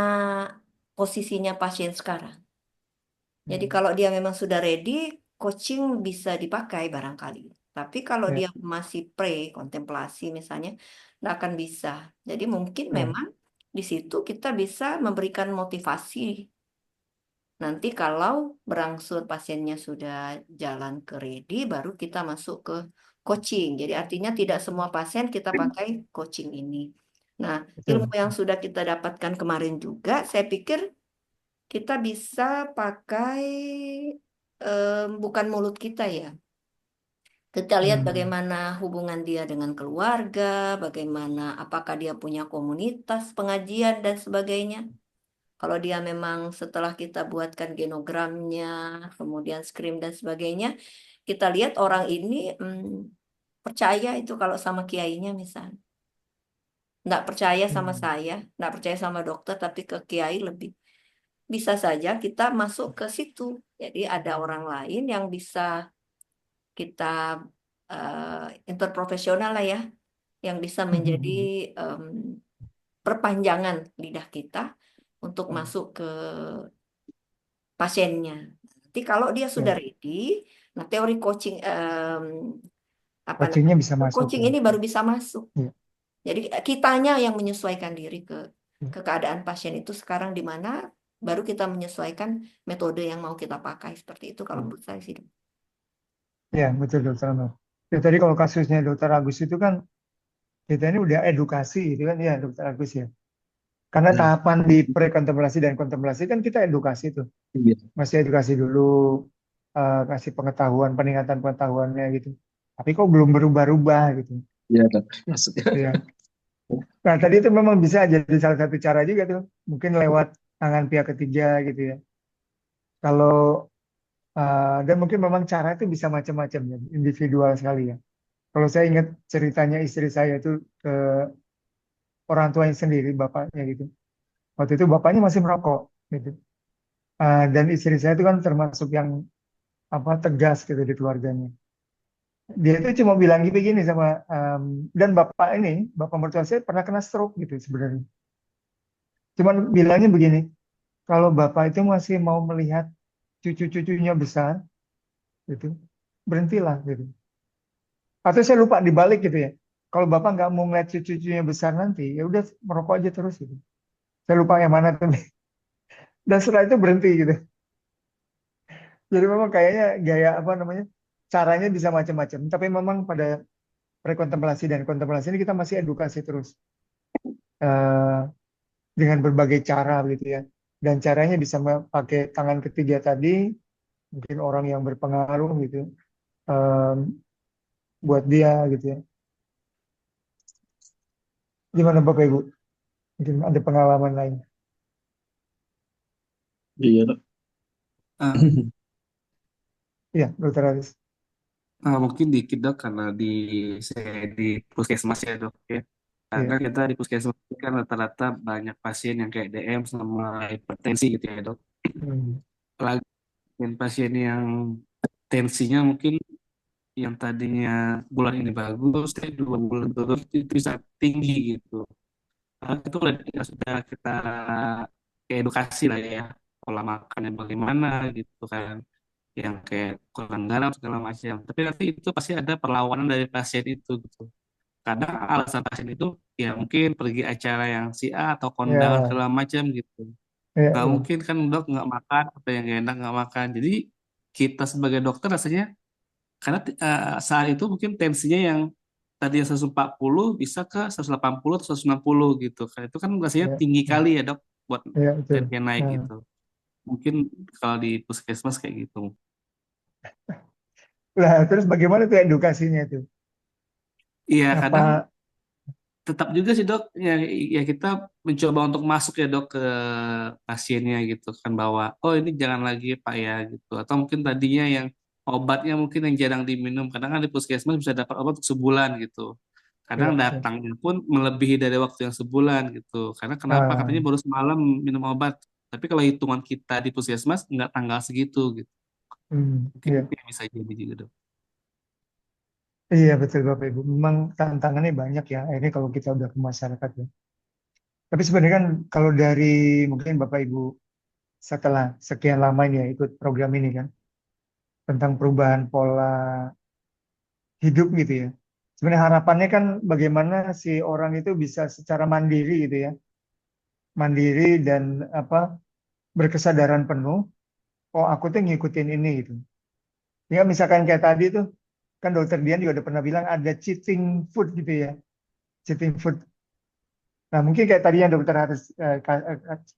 posisinya pasien sekarang. Jadi Hmm, kalau dia memang sudah ready, coaching bisa dipakai barangkali. Tapi kalau ya, dia masih pre-kontemplasi misalnya, nggak akan bisa. Jadi mungkin ya, memang di situ kita bisa memberikan motivasi. Nanti kalau berangsur pasiennya sudah jalan ke ready, baru kita masuk ke coaching. Jadi artinya tidak semua pasien kita pakai coaching ini. Nah, ilmu betul. yang sudah kita dapatkan kemarin juga, saya pikir kita bisa pakai bukan mulut kita ya. Kita lihat Hmm, bagaimana hubungan dia dengan keluarga, bagaimana apakah dia punya komunitas pengajian dan sebagainya. Kalau dia memang setelah kita buatkan genogramnya, kemudian screen dan sebagainya, kita lihat orang ini percaya itu kalau sama kiainya misalnya. Nggak percaya sama hmm, saya, nggak percaya sama dokter, tapi ke kiai lebih. Bisa saja kita masuk ke situ. Jadi ada orang lain yang bisa kita interprofesional lah ya, yang bisa menjadi hmm, em, perpanjangan lidah kita untuk hmm. masuk ke pasiennya. Nanti kalau dia sudah Ya, ready, nah teori coaching apa coachingnya namanya? bisa masuk Coaching ya. ini baru bisa masuk. Ya, Jadi kitanya yang menyesuaikan diri ke ya, keadaan pasien itu sekarang di mana, baru kita menyesuaikan metode yang mau kita pakai seperti itu kalau ya. menurut saya sih. Ya, betul dokter Anwar. Ya, tadi kalau kasusnya dokter Agus itu kan kita ini udah edukasi gitu kan ya dokter Agus ya. Karena Hmm. tahapan di pre-kontemplasi dan kontemplasi kan kita edukasi tuh. Iya. Masih edukasi dulu, kasih pengetahuan, peningkatan pengetahuannya gitu. Tapi kok belum berubah-ubah gitu. Iya dok. Maksudnya. Ya. Nah, tadi itu memang bisa jadi salah satu cara juga tuh. Mungkin lewat tangan pihak ketiga gitu ya. Kalau dan mungkin memang cara itu bisa macam-macam ya, individual sekali ya. Kalau saya ingat ceritanya istri saya itu ke orang tuanya sendiri, bapaknya gitu. Waktu itu bapaknya masih merokok gitu. Dan istri saya itu kan termasuk yang apa tegas gitu di keluarganya. Dia itu cuma bilang gitu gini sama dan bapak ini, bapak mertua saya pernah kena stroke gitu sebenarnya. Cuman bilangnya begini, kalau bapak itu masih mau melihat cucu-cucunya besar gitu, berhentilah gitu. Atau saya lupa dibalik gitu ya. Kalau bapak nggak mau ngeliat cucu-cucunya besar nanti, ya udah merokok aja terus gitu. Saya lupa yang mana tuh. Dan setelah itu berhenti gitu. Jadi memang kayaknya gaya apa namanya caranya bisa macam-macam. Tapi memang pada prekontemplasi dan kontemplasi ini kita masih edukasi terus eh, dengan berbagai cara gitu ya. Dan caranya bisa pakai tangan ketiga tadi, mungkin orang yang berpengaruh gitu eh, buat dia gitu ya. Gimana Bapak Ibu? Mungkin ada pengalaman lain. Iya, Dok. Ah, Iya, Dokter Aris. mungkin dikit dok karena saya di puskesmas ya dok ya. Karena Iya. kita di puskesmas itu kan rata-rata banyak pasien yang kayak DM sama hipertensi gitu ya dok. Hmm. Apalagi pasien yang tensinya mungkin yang tadinya bulan ini bagus, 2 bulan terus itu bisa tinggi gitu. Nah, itu sudah kita edukasi lah ya, pola makannya bagaimana gitu kan, yang kayak kurang garam segala macam. Tapi nanti itu pasti ada perlawanan dari pasien itu gitu. Kadang alasan pasien itu ya mungkin pergi acara yang si A atau kondangan Ya, segala macam gitu. ya, Nggak ya, mungkin kan dok nggak makan atau yang nggak enak nggak makan. Jadi kita sebagai dokter rasanya karena saat itu mungkin tensinya yang tadi 140 bisa ke 180 atau 160 gitu. Kan itu kan rasanya ya, tinggi ya, kali ya dok buat ya, betul. tensinya naik Nah, gitu. Mungkin kalau di puskesmas kayak gitu. lah, terus bagaimana tuh edukasinya itu? Iya kadang Apa? tetap juga sih dok ya, ya kita mencoba untuk masuk ya dok ke pasiennya gitu kan bahwa oh ini jangan lagi pak ya gitu atau mungkin tadinya yang obatnya mungkin yang jarang diminum kadang kan di puskesmas bisa dapat obat untuk sebulan gitu kadang Ya, betul. datangnya pun melebihi dari waktu yang sebulan gitu karena kenapa Ah, katanya baru semalam minum obat tapi kalau hitungan kita di puskesmas nggak tanggal segitu gitu mungkin iya, itu yang bisa jadi juga dok. iya betul Bapak Ibu. Memang tantangannya banyak ya. Ini kalau kita udah ke masyarakat ya. Tapi sebenarnya kan kalau dari mungkin Bapak Ibu setelah sekian lama ini ya ikut program ini kan tentang perubahan pola hidup gitu ya. Sebenarnya harapannya kan bagaimana si orang itu bisa secara mandiri gitu ya, mandiri dan apa berkesadaran penuh. Oh aku tuh ngikutin ini gitu. Ya misalkan kayak tadi tuh kan Dokter Dian juga udah pernah bilang ada cheating food gitu ya, cheating food. Nah mungkin kayak tadi yang Dokter harus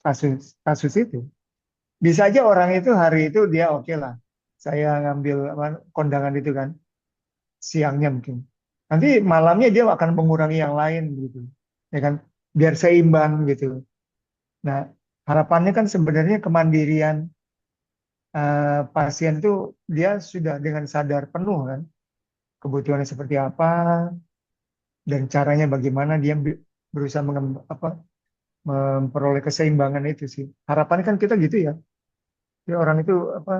kasus kasus itu bisa aja orang itu hari itu dia oke lah, saya ngambil apa, kondangan itu kan siangnya mungkin. Nanti malamnya dia akan mengurangi yang lain gitu. Ya kan? Biar seimbang gitu. Nah, harapannya kan sebenarnya kemandirian pasien itu dia sudah dengan sadar penuh kan kebutuhannya seperti apa dan caranya bagaimana dia berusaha memperoleh keseimbangan itu sih. Harapannya kan kita gitu ya. Ya orang itu apa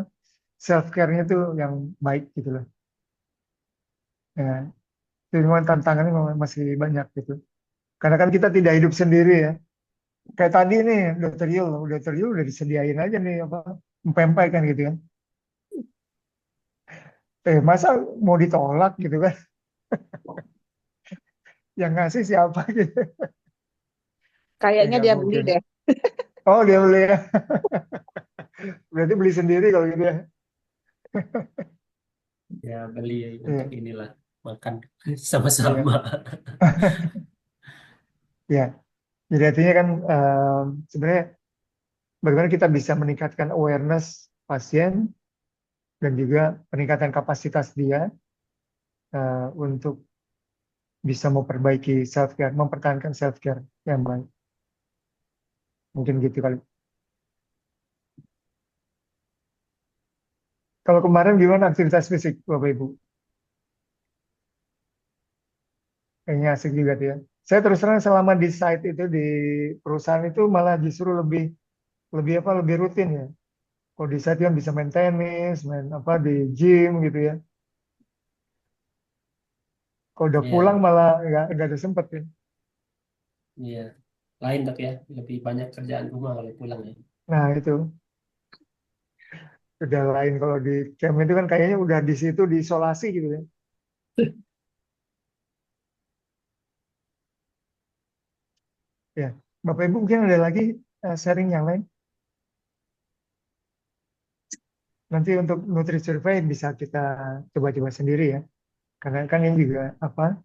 self care-nya tuh yang baik gitu loh. Ya, itu memang tantangannya memang masih banyak gitu. Karena kan kita tidak hidup sendiri ya. Kayak tadi nih dokter Yul udah disediain aja nih apa pempek kan gitu kan. Masa mau ditolak gitu kan? Yang ngasih siapa gitu? Ya Kayaknya nggak dia beli mungkin. deh. Oh dia beli ya. Berarti beli sendiri kalau gitu ya. Ya beli untuk Iya, inilah makan iya, sama-sama. iya. Jadi artinya kan sebenarnya bagaimana kita bisa meningkatkan awareness pasien dan juga peningkatan kapasitas dia untuk bisa memperbaiki self care, mempertahankan self care yang baik. Mungkin gitu kali. Kalau kemarin gimana aktivitas fisik Bapak Ibu? Kayaknya asik juga tuh ya. Saya terus terang selama di site itu di perusahaan itu malah justru lebih lebih apa lebih rutin ya. Kalau di site kan bisa main tenis, main apa di gym gitu ya. Kalau udah pulang Iya, malah nggak ada sempet ya. iya. Lain dok ya, lebih banyak kerjaan rumah kalau pulang ya. Nah itu udah lain kalau di camp itu kan kayaknya udah di situ diisolasi gitu ya. Ya, Bapak Ibu mungkin ada lagi sharing yang lain. nanti untuk Nutri Survey bisa kita coba-coba sendiri ya. Karena kan ini juga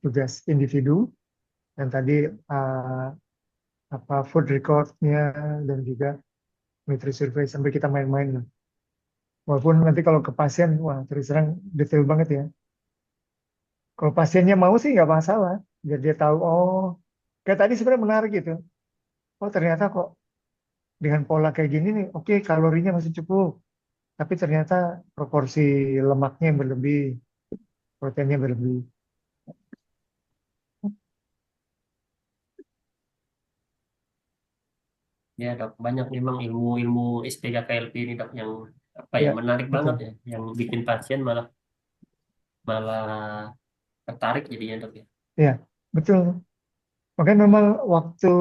tugas individu dan tadi food recordnya dan juga Nutri Survey sampai kita main-main lah. Walaupun nanti kalau ke pasien, wah terus terang detail banget ya. Kalau pasiennya mau sih nggak masalah, biar dia tahu, oh kayak tadi sebenarnya menarik gitu. Oh ternyata kok dengan pola kayak gini nih, oke kalorinya masih cukup, tapi ternyata proporsi lemaknya yang berlebih, proteinnya berlebih. Ya dok, banyak memang ilmu-ilmu SPKKLP ini dok yang apa ya Ya, menarik betul. banget ya, yang bikin pasien malah malah tertarik jadinya dok ya. Ya, betul. Makanya memang waktu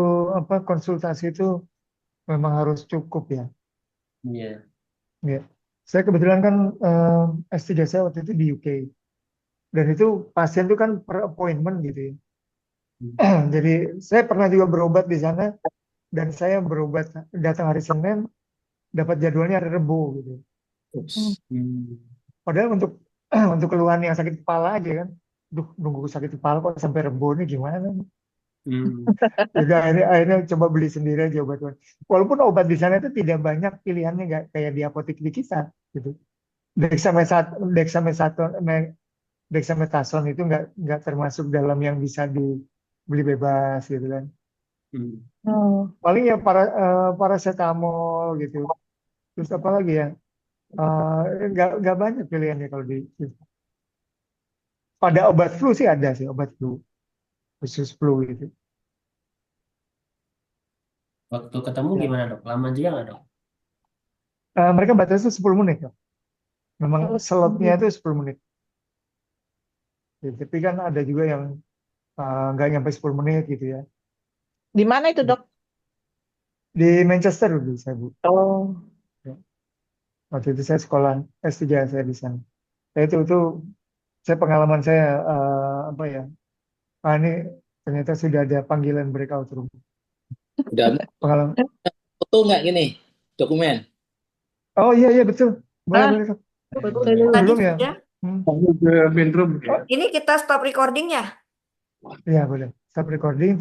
konsultasi itu memang harus cukup ya. Iya. Ya. Saya kebetulan kan S3 saya waktu itu di UK. Dan itu pasien itu kan per appointment gitu ya. Jadi saya pernah juga berobat di sana dan saya berobat datang hari Senin, dapat jadwalnya hari Rebo gitu. Padahal untuk untuk keluhan yang sakit kepala aja kan, duh nunggu sakit kepala kok sampai Rebo nih gimana? Jadi akhirnya coba beli sendiri aja obat. Walaupun obat di sana itu tidak banyak pilihannya, nggak kayak di apotek di kita gitu. Dexamethasone itu nggak termasuk dalam yang bisa dibeli bebas gitu kan. Paling ya paracetamol gitu. Terus apa lagi ya? Nggak banyak pilihannya kalau di pada obat flu sih ada sih obat flu khusus flu gitu. Waktu ketemu Ya. gimana dok? Lama juga nggak dok? Mereka batasnya 10 menit ya. Memang slotnya itu 10 menit. Ya, tapi kan ada juga yang nggak nyampe 10 menit gitu ya. Di mana itu dok? Di Manchester dulu saya Bu. Oh, Ya. Waktu itu saya sekolah S3 saya di sana. Ya, itu saya pengalaman saya ini ternyata sudah ada panggilan breakout room. Udah Pengalaman. foto nggak gini dokumen? Oh iya betul. Boleh Ah, boleh. Dok. betul. Tadi Belum ya? sudah. Ke main room ya. Ini kita stop recording ya? Iya boleh. Stop recording.